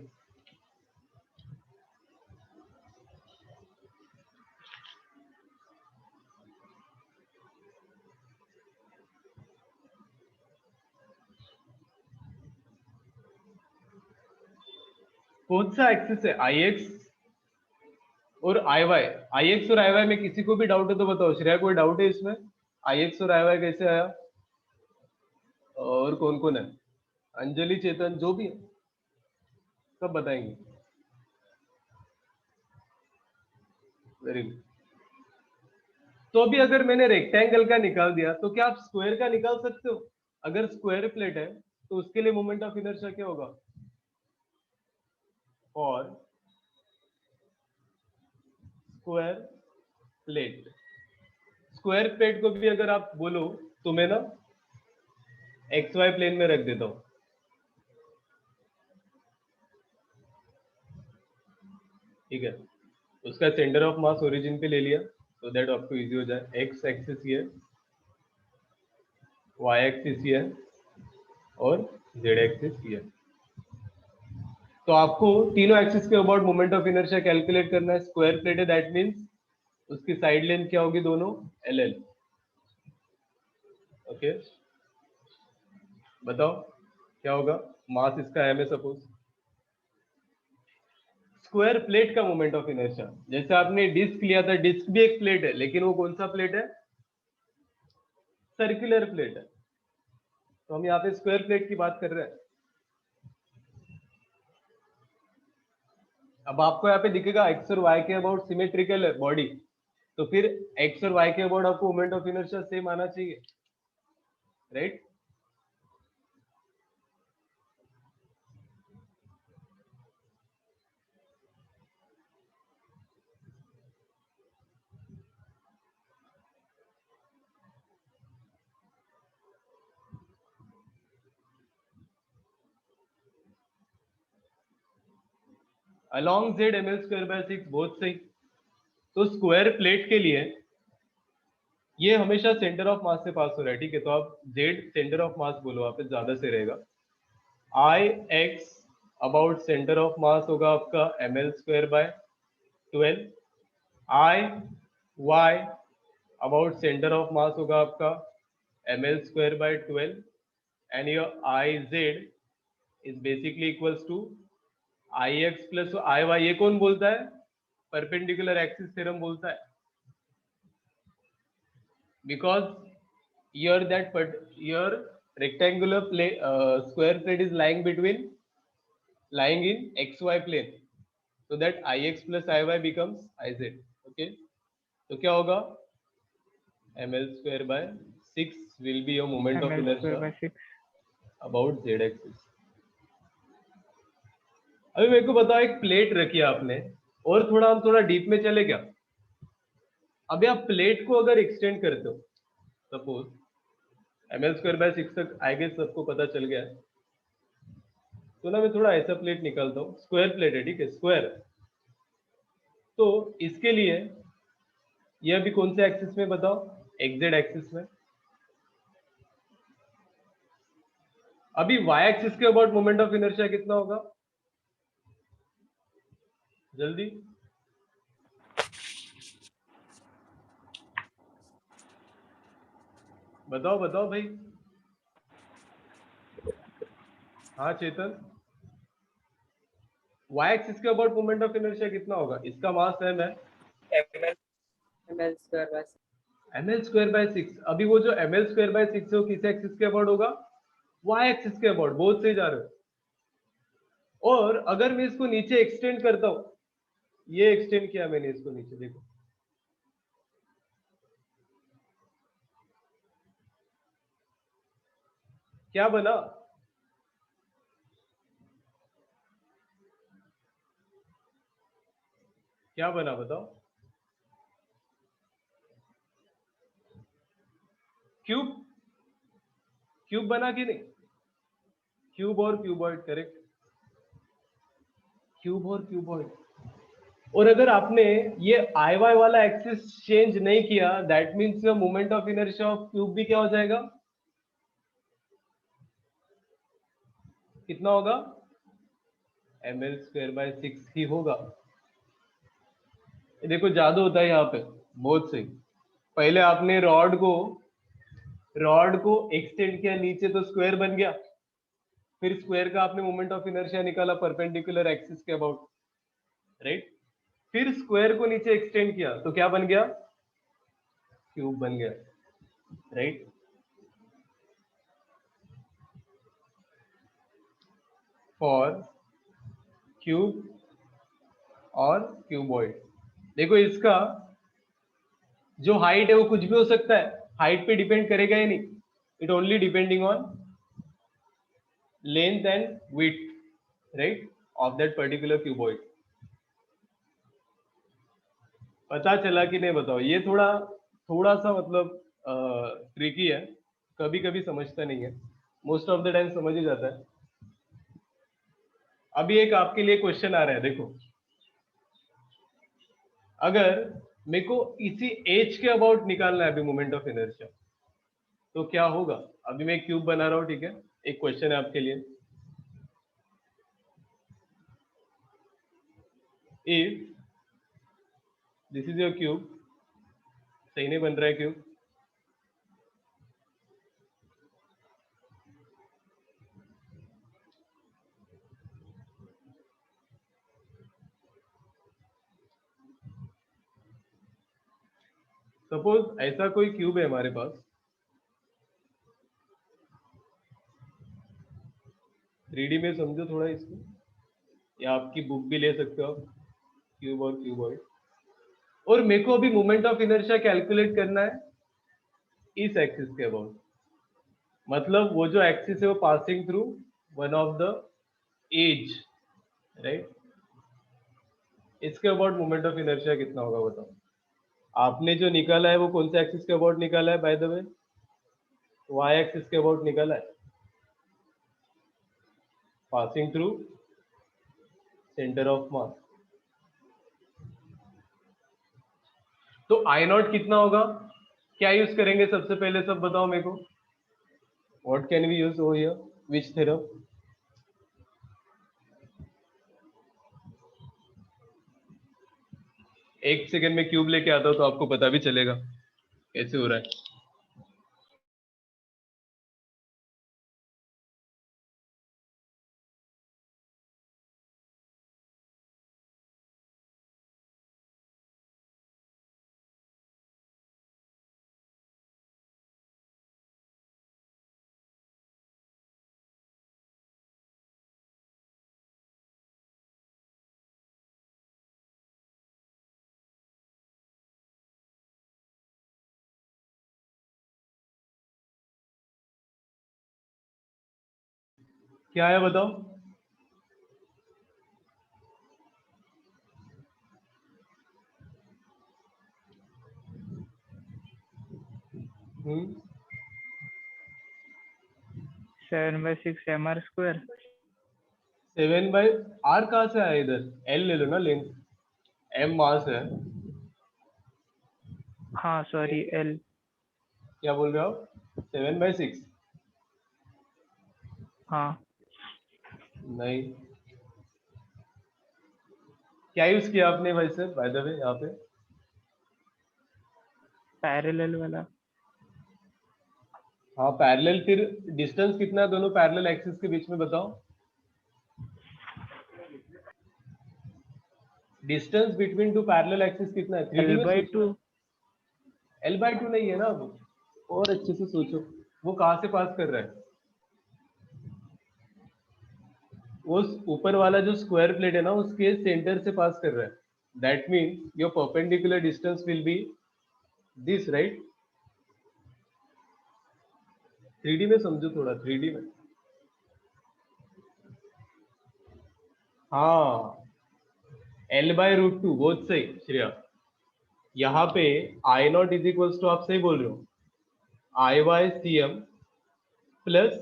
कौन सा एक्सिस है, आई एक्स और आई वाई। आई एक्स और आई वाई में किसी को भी डाउट है तो बताओ। श्रेया कोई डाउट है इसमें, आई एक्स और आई वाई कैसे आया? और कौन कौन है? अंजलि, चेतन, जो भी है सब बताएंगे। Very good. तो अभी अगर मैंने रेक्टेंगल का निकाल दिया तो क्या आप स्क्वायर का निकाल सकते हो? अगर स्क्वायर प्लेट है तो उसके लिए मोमेंट ऑफ इनर्शिया क्या होगा? और स्क्वायर प्लेट को भी अगर आप बोलो तो मैं ना एक्स वाई प्लेन में रख देता हूं, ठीक है। उसका सेंटर ऑफ मास ओरिजिन पे ले लिया तो दैट आपको इजी हो जाए। एक्स एक्सिस ये, वाई एक्सिस ये और जेड एक्सिस ये। तो आपको तीनों एक्सिस के about moment of inertia calculate करना है। स्क्वायर प्लेट है, दैट मींस उसकी साइड लेंथ क्या होगी दोनों? L L. ओके, बताओ क्या होगा? मास इसका एम है सपोज। स्क्वायर प्लेट का मोमेंट ऑफ इनर्शिया, जैसे आपने डिस्क लिया था, डिस्क भी एक प्लेट है लेकिन वो कौन सा प्लेट है? सर्कुलर प्लेट है। तो हम यहाँ पे स्क्वायर प्लेट की बात कर रहे हैं। अब आपको यहाँ पे दिखेगा एक्स और वाई के अबाउट सिमेट्रिकल है बॉडी, तो फिर एक्स और वाई के अबाउट आपको मोमेंट ऑफ इनर्शिया सेम आना चाहिए, right. Along Z M L square by 6, बहुत सही। तो स्क्वायर प्लेट के लिए ये हमेशा सेंटर ऑफ मास से पास हो रहा है, ठीक है। तो आप जेड सेंटर ऑफ मास बोलो, वहां पे ज्यादा से रहेगा। I X about centre of mass होगा आपका M L square by 12। I Y about centre of mass होगा आपका M L square by 12 and your I Z is basically equals to I X plus I Y. ये कौन बोलता है? Perpendicular axis theorem बोलता है, because your rectangular square plate is lying in xy plane, so that ix plus iy becomes iz, okay। तो क्या होगा? ml square by 6 will be your moment of inertia about z axis। अभी मेरे को बताओ, एक प्लेट रखी है आपने, और हम थोड़ा डीप में चले क्या? अभी आप प्लेट को अगर एक्सटेंड करते हो, suppose M L square by 6 तक आई गेस सबको पता चल गया है। तो ना मैं थोड़ा ऐसा प्लेट निकालता हूँ, स्क्वायर प्लेट है, ठीक है, स्क्वायर। तो इसके लिए ये अभी कौन से एक्सिस में बताओ, एक्जेड एक्सिस में। अभी वाई एक्सिस के अबाउट मोमेंट ऑफ इनर्शिया कितना होगा, जल्दी बताओ बताओ भाई। हाँ चेतन, वाई एक्सिस के अबाउट मोमेंट ऑफ इनर्शिया कितना होगा, इसका मास m है ml square by ml square by 6। अभी वो जो ml स्क्वायर बाय 6 है वो किस एक्सिस के अबाउट होगा, वाई एक्सिस के अबाउट, बहुत सही जा रहे हो। और अगर मैं इसको नीचे एक्सटेंड करता हूं, ये एक्सटेंड किया मैंने इसको नीचे, देखो क्या बना, क्या बना बताओ, क्यूब, क्यूब बना कि नहीं, क्यूब और क्यूबॉइड, करेक्ट, क्यूब और क्यूबॉइड। और अगर आपने ये आई वाई वाला एक्सिस चेंज नहीं किया, that means moment of inertia of cube भी क्या हो जाएगा, कितना होगा, ml स्क्वायर बाय 6 ही होगा। देखो जादू होता है यहाँ पे, बहुत सही। पहले आपने रॉड को एक्सटेंड किया नीचे तो स्क्वायर बन गया, फिर स्क्वायर का आपने मोमेंट ऑफ इनर्शिया निकाला परपेंडिकुलर एक्सिस के अबाउट, राइट। फिर स्क्वायर को नीचे एक्सटेंड किया तो क्या बन गया, क्यूब बन गया, राइट। फॉर क्यूब और क्यूबॉइड, देखो इसका जो हाइट है वो कुछ भी हो सकता है, हाइट पे डिपेंड करेगा ही नहीं, it only depending on length and width, right, of that particular cuboid. पता चला कि नहीं बताओ, ये थोड़ा थोड़ा सा मतलब ट्रिकी है, कभी कभी समझता नहीं है, मोस्ट ऑफ द टाइम समझ ही जाता है। अभी एक आपके लिए क्वेश्चन आ रहा है, देखो अगर मेरे को इसी एज के अबाउट निकालना है अभी मोमेंट ऑफ इनर्शिया, तो क्या होगा। अभी मैं क्यूब बना रहा हूं, ठीक है, एक क्वेश्चन है आपके लिए। If this is your cube, सही नहीं बन रहा है क्यूब, सपोज ऐसा कोई क्यूब है हमारे पास, 3D में समझो थोड़ा इसको, या आपकी बुक भी ले सकते हो आप, क्यूब और क्यूबॉइड। और मेरे को अभी मोमेंट ऑफ इनर्शिया कैलकुलेट करना है इस एक्सिस के अबाउट, मतलब वो जो एक्सिस है वो passing through one of the edge, right. इसके अबाउट मोमेंट ऑफ इनर्शिया कितना होगा बताओ। आपने जो निकाला है वो कौन से एक्सिस के अबाउट निकाला है, by the way Y axis के अबाउट निकाला है, passing through centre of mass. तो आई नॉट कितना होगा, क्या यूज करेंगे सबसे पहले, सब बताओ मेरे को, what can we use over here, which theorem. एक सेकंड में क्यूब लेके आता हूं तो आपको पता भी चलेगा कैसे हो रहा है। क्या है बताओ, हम्म, 7/6 mr square. 7/r कहाँ से आया इधर, l ले लो ना लेंथ, m मास है, हाँ सॉरी एल। क्या बोल रहे हो आप, 7/6? हाँ नहीं, क्या यूज किया आपने वैसे बाय द वे यहाँ पे? पैरेलल वाला। हाँ पैरेलल, फिर डिस्टेंस कितना है दोनों पैरेलल एक्सिस के बीच में बताओ, distance between two parallel axis कितना है? 3D में सोचो। L/2। L/2 नहीं है ना वो, और अच्छे से सोचो, वो कहाँ से पास कर रहा है? वो ऊपर वाला जो स्क्वायर प्लेट है ना उसके सेंटर से पास कर रहा है, that means your perpendicular distance will be this, right? 3D में समझो थोड़ा, 3D में। हाँ, L/√2, बहुत सही श्रेया। यहाँ पे I not is equals to, आप सही बोल रहे हो, I/CM plus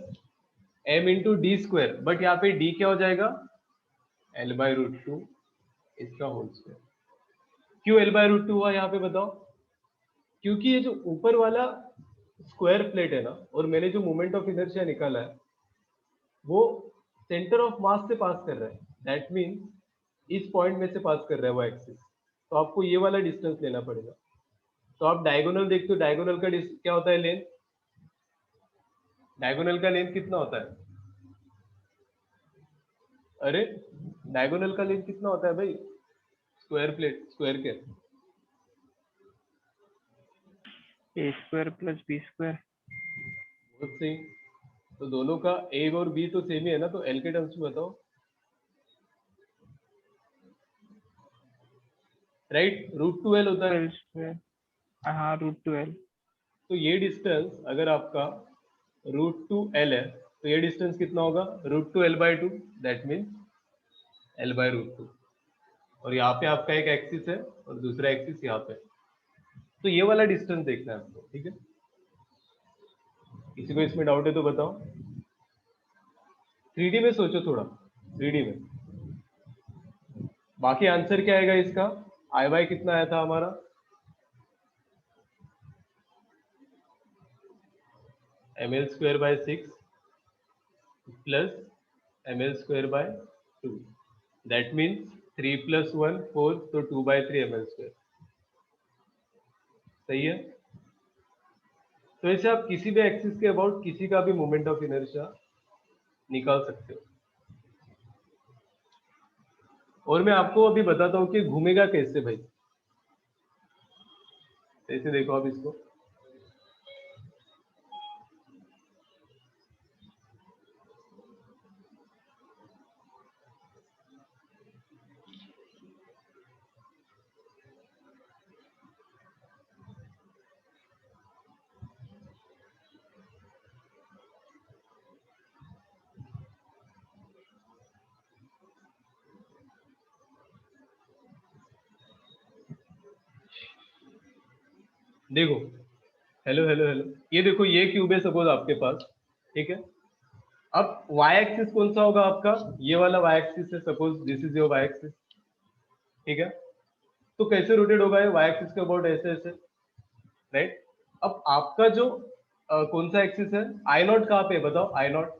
m into D square, but यहाँ पे d क्या हो जाएगा, L/√2 इसका होल स्क्वायर। क्यों L/√2 हुआ यहाँ पे बताओ? क्योंकि ये जो ऊपर वाला स्क्वायर प्लेट है ना, और मैंने जो मोमेंट ऑफ इनर्शिया निकाला है वो सेंटर ऑफ मास से पास कर रहा है, दैट मीन्स इस पॉइंट में से पास कर रहा है वो एक्सिस, तो आपको ये वाला डिस्टेंस लेना पड़ेगा। तो आप डायगोनल देखते हो, डायगोनल का क्या होता है, लेंथ, डायगोनल का लेंथ कितना होता है? अरे डायगोनल का लेंथ कितना होता है भाई, स्क्वायर प्लेट, स्क्वायर के? A² + B²। बहुत सही, तो दोनों का ए और बी तो सेम ही है ना, तो एल के टर्म्स में बताओ, राइट? √2l होता है। L²। हाँ √2l। तो ये डिस्टेंस अगर आपका √2l है तो ये डिस्टेंस कितना होगा, √2l/2, दैट मीन्स l/√2। और यहाँ पे आपका एक एक्सिस है और दूसरा एक्सिस यहाँ पे, तो ये वाला डिस्टेंस देखना है आपको, ठीक है? किसी को इसमें डाउट है तो बताओ। 3D में सोचो थोड़ा, 3D में। बाकी आंसर क्या आएगा इसका, I/y कितना आया था हमारा, ml²/6 plus ml²/2, that means 3 + 1 4, तो 2/3 ml²। सही है? तो ऐसे आप किसी भी एक्सिस के अबाउट किसी का भी मोमेंट ऑफ इनर्शिया निकाल सकते हो। और मैं आपको अभी बताता हूँ कि घूमेगा कैसे भाई। ऐसे देखो आप इसको, देखो, हेलो हेलो हेलो, ये देखो ये क्यूब है सपोज आपके पास, ठीक है? अब y एक्सिस कौन सा होगा आपका, ये वाला y एक्सिस है, suppose this is your y axis, ठीक है? तो कैसे रोटेट होगा ये y एक्सिस के अबाउट, ऐसे ऐसे, राइट? अब आपका जो कौन सा एक्सिस है, आई नॉट कहाँ पे बताओ, आई नॉट,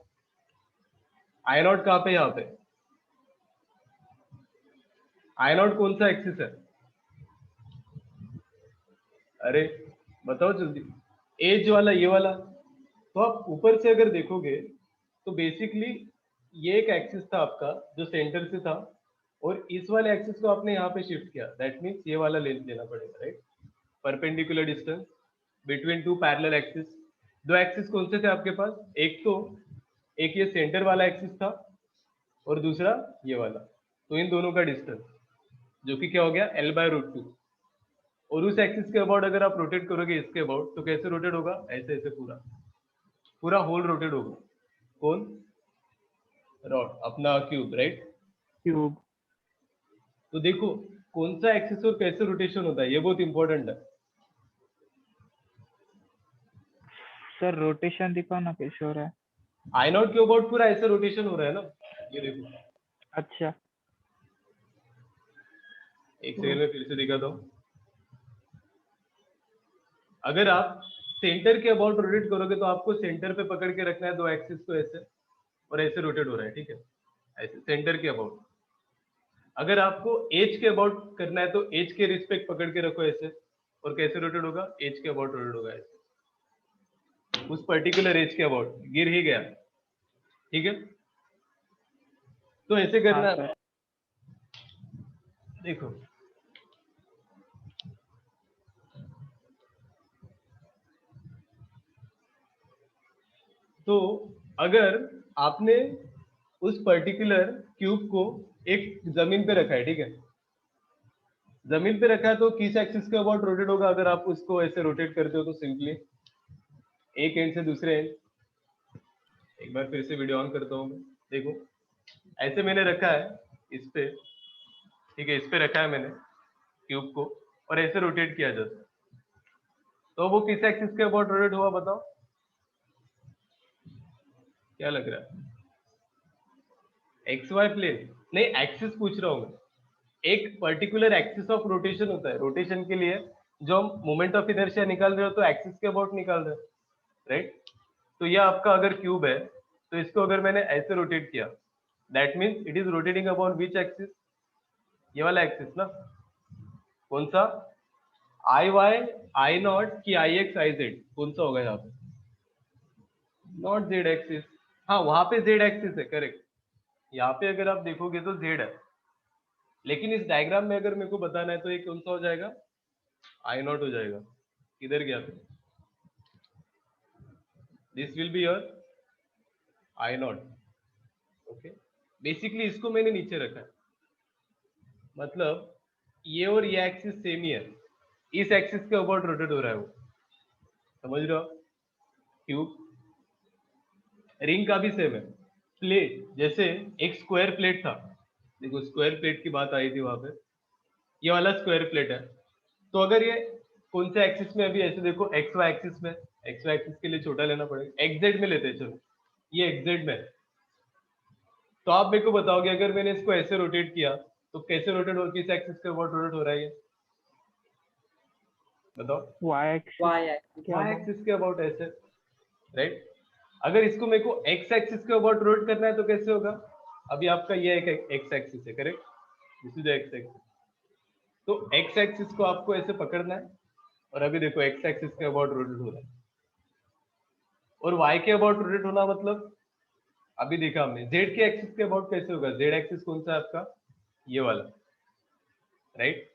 आई नॉट कहाँ पे, यहाँ पे आई नॉट कौन सा एक्सिस है, अरे बताओ जल्दी, एज वाला, ये वाला। तो आप ऊपर से अगर देखोगे तो बेसिकली ये एक एक्सिस था आपका जो सेंटर से था, और इस वाले एक्सिस को आपने यहाँ पे शिफ्ट किया, दैट मीन्स ये वाला लेंथ लेना पड़ेगा, right? Perpendicular distance between two parallel axis. दो एक्सिस कौन से थे आपके पास, एक ये सेंटर वाला एक्सिस था और दूसरा ये वाला, तो इन दोनों का डिस्टेंस जो कि क्या हो गया, L/√2। और उस एक्सिस के अबाउट अगर आप रोटेट करोगे इसके अबाउट, तो कैसे रोटेट होगा, ऐसे ऐसे पूरा पूरा होल रोटेट होगा। कौन, रॉड, अपना क्यूब, राइट? क्यूब। तो देखो कौन सा एक्सिस और कैसे रोटेशन होता है, ये बहुत इंपॉर्टेंट है। सर रोटेशन दिखाओ ना कैसे हो रहा है। आई नॉट के अबाउट पूरा ऐसे रोटेशन हो रहा है ना, ये देखो, अच्छा एक सेकंड में फिर से दिखाता हूँ। अगर आप सेंटर के अबाउट रोटेट करोगे तो आपको सेंटर पे पकड़ के रखना है दो एक्सिस को ऐसे, और ऐसे रोटेट हो रहा है, ठीक है, ऐसे सेंटर के अबाउट। अगर आपको एज के अबाउट करना है तो एज के रिस्पेक्ट पकड़ के रखो ऐसे, और कैसे रोटेट होगा, एज के अबाउट रोटेट होगा ऐसे, उस पर्टिकुलर एज के अबाउट। गिर ही गया, ठीक है, तो ऐसे करना हाँ है। सर। देखो तो अगर आपने उस पर्टिकुलर क्यूब को एक जमीन पे रखा है, ठीक है, जमीन पे रखा है तो किस एक्सिस के अबाउट रोटेट होगा? अगर आप उसको ऐसे रोटेट करते हो तो सिंपली एक एंड से दूसरे एंड, एक बार फिर से वीडियो ऑन करता हूँ मैं। देखो ऐसे मैंने रखा है इस पे, ठीक है, इस पे रखा है मैंने क्यूब को, और ऐसे रोटेट किया जाता है, तो वो किस एक्सिस के अबाउट रोटेट हुआ बताओ, क्या लग रहा है? एक्स वाई प्लेन नहीं, एक्सिस पूछ रहा हूँ मैं। एक पर्टिकुलर एक्सिस ऑफ रोटेशन होता है, रोटेशन के लिए जो हम मोमेंट ऑफ इनर्शिया निकाल रहे हो तो एक्सिस के अबाउट निकाल रहे हो, राइट? तो ये आपका अगर क्यूब है तो इसको अगर मैंने ऐसे रोटेट किया, that means it is rotating about which axis? ये वाला एक्सिस ना, कौन सा? आई वाई, आई नॉट की आई एक्स आई जेड, कौन सा होगा यहाँ पे? Not Z axis. हाँ वहां पे जेड एक्सिस है, करेक्ट। यहाँ पे अगर आप देखोगे तो जेड है, लेकिन इस डायग्राम में अगर मेरे को बताना है तो ये कौन सा हो जाएगा? आई नॉट हो जाएगा। किधर गया फिर? This will be your I not. Okay, basically इसको मैंने नीचे रखा है, मतलब ये और ये एक्सिस सेम ही है, इस एक्सिस के अबाउट रोटेट हो रहा है वो, समझ रहे हो? क्यूब रिंग का भी सेम है। प्लेट जैसे एक स्क्वायर प्लेट था, देखो स्क्वायर प्लेट की बात आई थी वहां पे, ये वाला स्क्वायर प्लेट है, तो अगर ये कौन से एक्सिस में, अभी ऐसे देखो एक्स वाई एक्सिस में, एक्स वाई एक्सिस के लिए छोटा लेना पड़ेगा, एक्स जेड में लेते हैं, चलो ये एक्स जेड में है। तो आप मेरे को बताओगे अगर मैंने इसको ऐसे रोटेट किया तो कैसे रोटेट हो, किस एक्सिस के अबाउट रोटेट हो रहा है ये बताओ? Y axis Y axis. Y axis के अबाउट ऐसे, राइट? अगर इसको मेरे को एक्स एक्सिस के अबाउट रोटेट करना है तो कैसे होगा? अभी आपका ये एक एक्स एक्सिस है, correct, this is X axis, तो एक्स एक्सिस को आपको ऐसे पकड़ना है, और अभी देखो एक्स एक्सिस के अबाउट रोटेट हो रहा है, और वाई के अबाउट रोटेट होना मतलब अभी देखा हमने जेड के एक्सिस के अबाउट कैसे होगा? जेड एक्सिस कौन सा है आपका? ये वाला, right,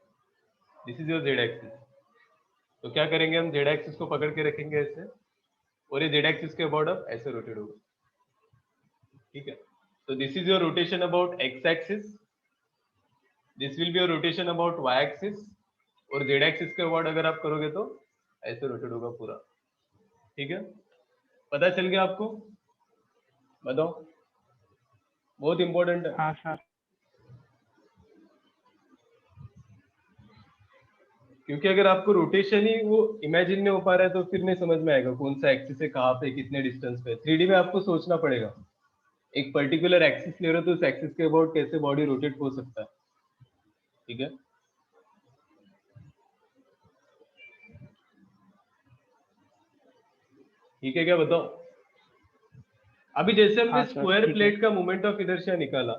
this is your Z axis. तो क्या करेंगे हम, जेड एक्सिस को पकड़ के रखेंगे ऐसे, और ये जेड एक्सिस के अबाउट अब ऐसे रोटेट होगा, ठीक है? तो this is your rotation about X axis, this will be your rotation about Y axis, और जेड एक्सिस के अबाउट अगर आप करोगे तो ऐसे रोटेट होगा पूरा, ठीक है? पता चल गया आपको? बताओ, बहुत इंपॉर्टेंट है। हाँ सर। क्योंकि अगर आपको रोटेशन ही वो इमेजिन नहीं हो पा रहा है तो फिर नहीं समझ में आएगा कौन सा एक्सिस है, कहाँ पे, कितने डिस्टेंस पे। 3D में आपको सोचना पड़ेगा, एक पर्टिकुलर एक्सिस ले रहे हो तो उस एक्सिस के अबाउट कैसे बॉडी रोटेट हो सकता है, ठीक है? ठीक है क्या, बताओ? अभी जैसे हमने हाँ सर, स्क्वायर ठीक है। प्लेट का मोमेंट ऑफ इनर्शिया निकाला,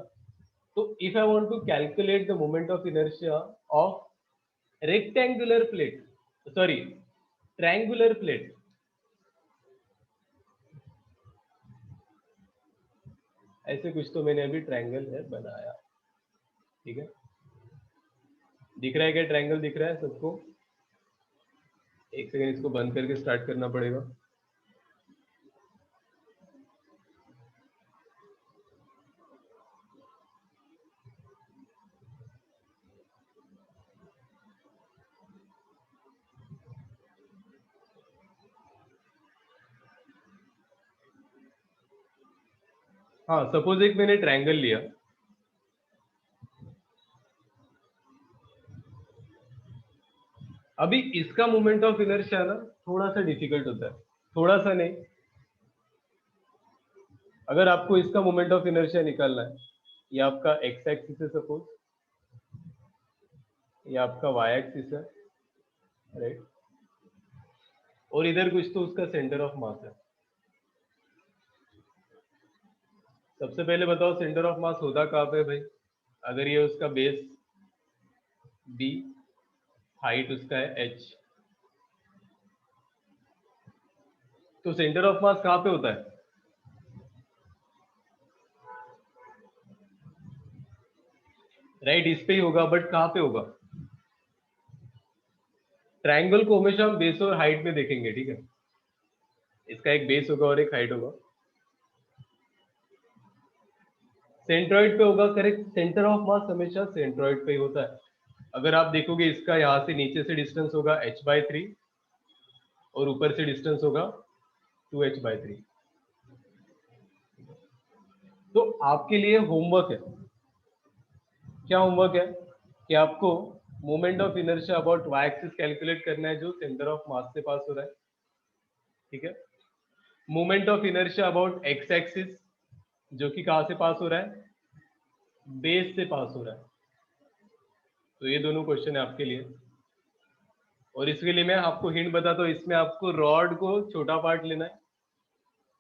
तो if I want to calculate the moment of inertia of rectangular plate, sorry triangular plate, ऐसे कुछ तो मैंने अभी ट्रायंगल है बनाया, ठीक है? दिख रहा है क्या? ट्रायंगल दिख रहा है सबको? एक सेकंड, इसको बंद करके स्टार्ट करना पड़ेगा। हाँ सपोज एक मैंने ट्रायंगल लिया, अभी इसका मोमेंट ऑफ इनर्शिया ना थोड़ा सा डिफिकल्ट होता है, थोड़ा सा नहीं, अगर आपको इसका मोमेंट ऑफ इनर्शिया निकालना है, ये आपका एक्स एक्सिस है सपोज, ये आपका वाई एक्सिस है, राइट, और इधर कुछ तो उसका सेंटर ऑफ मास है। सबसे पहले बताओ सेंटर ऑफ मास होता कहाँ पे भाई? अगर ये उसका बेस बी, हाइट उसका है h, तो सेंटर ऑफ मास कहाँ पे होता है? राइट, इस पे ही होगा, बट कहाँ पे होगा? ट्रायंगल को हमेशा हम बेस और हाइट में देखेंगे, ठीक है? इसका एक बेस होगा और एक हाइट होगा। सेंट्रॉइड पे होगा, करेक्ट। सेंटर ऑफ मास हमेशा सेंट्रॉइड पे ही होता है। अगर आप देखोगे इसका यहाँ से नीचे से डिस्टेंस होगा h/3 और ऊपर से डिस्टेंस होगा 2h/3। तो आपके लिए होमवर्क है, क्या होमवर्क है कि आपको moment of inertia about y axis calculate करना है जो सेंटर ऑफ मास से पास हो रहा है, ठीक है। Moment of inertia about x axis जो कि कहां से पास हो रहा है? बेस से पास हो रहा है। तो ये दोनों क्वेश्चन है आपके लिए, और इसके लिए मैं आपको हिंट बताता हूँ। इसमें आपको रॉड को छोटा पार्ट लेना है,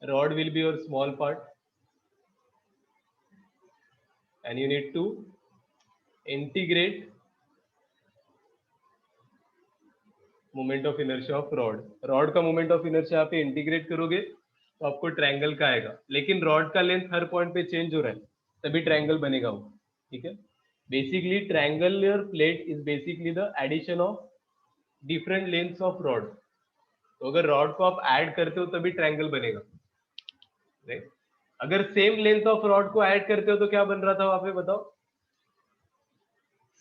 rod will be your small part, and you need to integrate moment of inertia of rod. Rod का मोमेंट ऑफ इनर्शिया यहाँ पे इंटीग्रेट करोगे तो आपको ट्रायंगल का आएगा, लेकिन रॉड का लेंथ हर पॉइंट पे चेंज हो रहा है, तभी ट्रायंगल बनेगा वो, ठीक है। Basically triangular plate is basically the addition of different lengths of rod. तो अगर रॉड को आप ऐड करते हो तभी ट्रायंगल बनेगा, राइट। अगर सेम लेंथ ऑफ रॉड को ऐड करते हो तो क्या बन रहा था वहां पे, बताओ?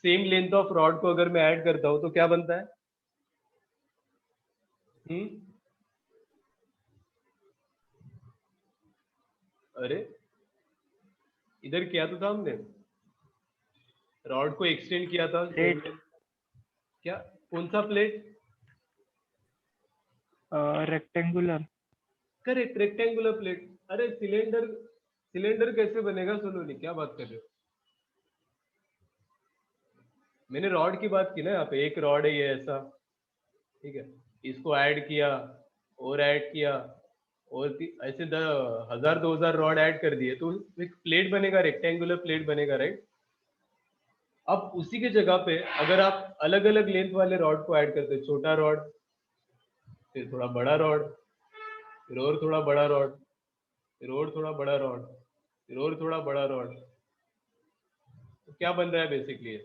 सेम लेंथ ऑफ रॉड को अगर मैं ऐड करता हूं तो क्या बनता है? अरे इधर किया तो था हमने, रॉड को एक्सटेंड किया था। प्लेट। क्या? कौन सा plate? Rectangular. Correct, rectangular plate. अरे सिलेंडर, सिलेंडर कैसे बनेगा सोलोनी, क्या बात कर रहे हो? मैंने रॉड की बात की ना, यहाँ पे एक रॉड है ये ऐसा, ठीक है, इसको ऐड किया और ऐड किया और ऐसे 1000-2000 रॉड ऐड कर दिए तो एक प्लेट बनेगा, रेक्टेंगुलर प्लेट बनेगा, राइट। अब उसी के जगह पे अगर आप अलग अलग लेंथ वाले रॉड को ऐड करते, छोटा रॉड, फिर थोड़ा बड़ा रॉड, फिर और थोड़ा बड़ा रॉड, फिर और थोड़ा बड़ा रॉड, फिर और थोड़ा बड़ा रॉड, तो क्या बन रहा है बेसिकली?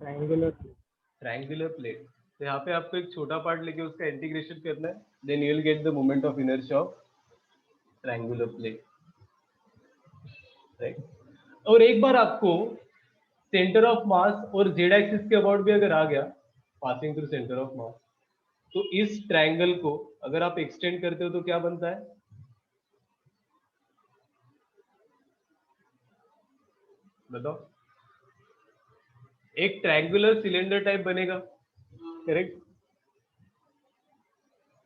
Triangular plate. तो यहाँ पे आपको एक छोटा पार्ट लेके उसका इंटीग्रेशन करना है, then you will get the moment of inertia of triangular plate, right. और एक बार आपको सेंटर ऑफ मास और जेड एक्सिस के अबाउट भी अगर आ गया, passing through centre of mass, तो इस ट्रायंगल को अगर आप एक्सटेंड करते हो तो क्या बनता है? बताओ। एक ट्रायंगुलर सिलेंडर टाइप बनेगा, करेक्ट।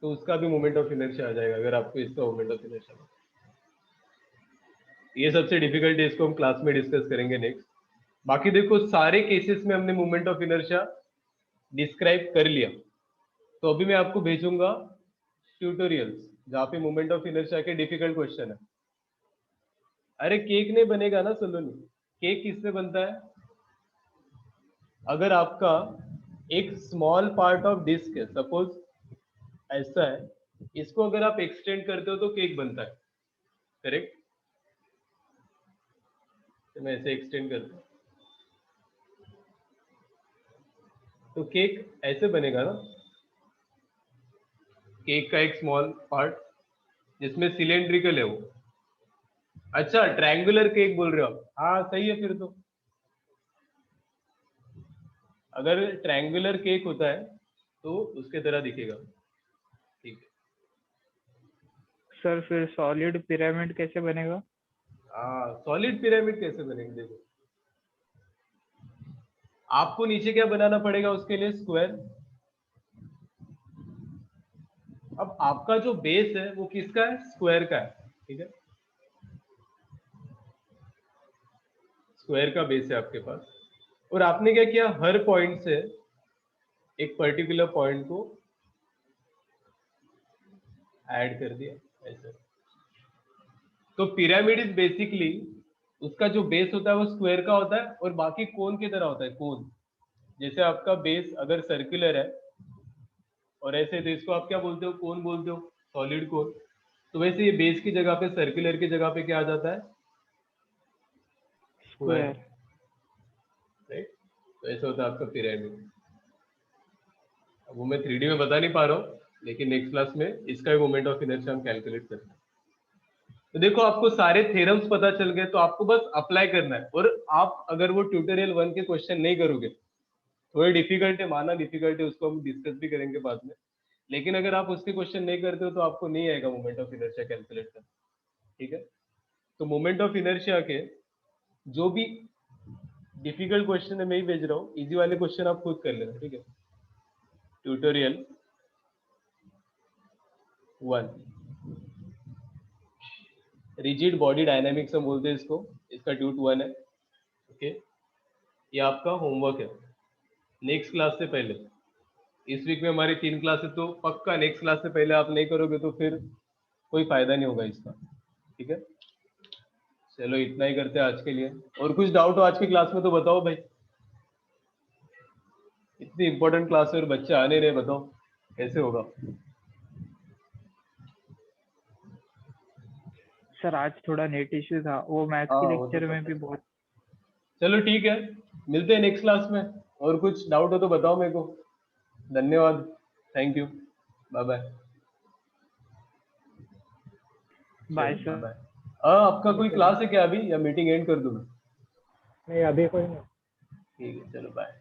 तो उसका भी मोमेंट ऑफ इनर्शिया आ जाएगा अगर आपको इसका मोमेंट ऑफ इनर्शिया। ये सबसे डिफिकल्ट है, इसको हम क्लास में डिस्कस करेंगे नेक्स्ट। बाकी देखो सारे केसेस में हमने मोमेंट ऑफ इनर्शिया डिस्क्राइब कर लिया, तो अभी मैं आपको भेजूंगा ट्यूटोरियल्स जहाँ पे मोमेंट ऑफ इनर्शिया के डिफिकल्ट क्वेश्चन है। अरे केक नहीं बनेगा ना सलोनी, केक किससे बनता है? अगर आपका एक स्मॉल पार्ट ऑफ डिस्क है, सपोज ऐसा है, इसको अगर आप एक्सटेंड करते हो तो केक बनता है, करेक्ट। तो मैं ऐसे एक्सटेंड करता हूँ तो केक ऐसे बनेगा ना, केक का एक स्मॉल पार्ट जिसमें सिलेंड्रिकल है वो। अच्छा ट्रायंगुलर केक बोल रहे हो आप? हाँ सही है, फिर तो अगर ट्रायंगुलर केक होता है तो उसके तरह दिखेगा, ठीक है। सर फिर सॉलिड पिरामिड कैसे बनेगा? हाँ सॉलिड पिरामिड कैसे बनेगा, देखो आपको नीचे क्या बनाना पड़ेगा उसके लिए? स्क्वायर। अब आपका जो बेस है वो किसका है? स्क्वायर का है, ठीक है। स्क्वायर का बेस है आपके पास, और आपने क्या किया, हर पॉइंट से एक पर्टिकुलर पॉइंट को ऐड कर दिया ऐसे। तो पिरामिड इज बेसिकली, उसका जो बेस होता है वो स्क्वायर का होता है और बाकी कोन की तरह होता है, कोन। जैसे आपका बेस अगर सर्कुलर है और ऐसे, तो इसको आप क्या बोलते हो, कोन बोलते हो, सॉलिड कोन। तो वैसे ये बेस की जगह पे, सर्कुलर की जगह पे क्या आ जाता है, स्क्वायर, स्क्वायर। राइट। तो ऐसा होता है आपका पिरामिड। अब वो मैं 3D में बता नहीं पा रहा हूँ, लेकिन नेक्स्ट क्लास में इसका मोमेंट ऑफ इनर्शिया हम कैलकुलेट करते हैं। तो देखो आपको सारे थ्योरम्स पता चल गए, तो आपको बस अप्लाई करना है। और आप अगर वो ट्यूटोरियल 1 के क्वेश्चन नहीं करोगे, थोड़े डिफिकल्ट है, माना डिफिकल्ट है, उसको हम डिस्कस भी करेंगे बाद में, लेकिन अगर आप उसके क्वेश्चन नहीं करते हो तो आपको नहीं आएगा मोमेंट ऑफ इनर्शिया कैलकुलेट करना, ठीक है। तो मोमेंट ऑफ इनर्शिया के जो भी डिफिकल्ट क्वेश्चन है मैं ही भेज रहा हूँ, इजी वाले क्वेश्चन आप खुद कर लेना, ठीक है। ट्यूटोरियल 1, रिजिड बॉडी डायनामिक्स हम बोलते हैं इसको, इसका ट्यूट 1 है, ओके। ये आपका होमवर्क है नेक्स्ट क्लास से पहले। इस वीक में हमारी 3 क्लास है, तो पक्का नेक्स्ट क्लास से पहले आप नहीं करोगे तो फिर कोई फायदा नहीं होगा इसका, ठीक है। चलो इतना ही करते हैं आज के लिए। और कुछ डाउट हो आज की क्लास में तो बताओ भाई, इतनी इंपॉर्टेंट क्लास है और बच्चे आने रहे, बताओ कैसे होगा। सर आज थोड़ा नेट इश्यू था, वो मैथ्स हाँ, के वो तो लेक्चर में पता भी है। बहुत। चलो ठीक है, मिलते हैं नेक्स्ट क्लास में। और कुछ डाउट हो तो बताओ मेरे को। धन्यवाद, thank you, bye bye. Bye sir. Bye. हाँ, आपका कोई क्लास है क्या अभी, या मीटिंग एंड कर दूं मैं? नहीं, अभी कोई नहीं। ठीक है, चलो बाय।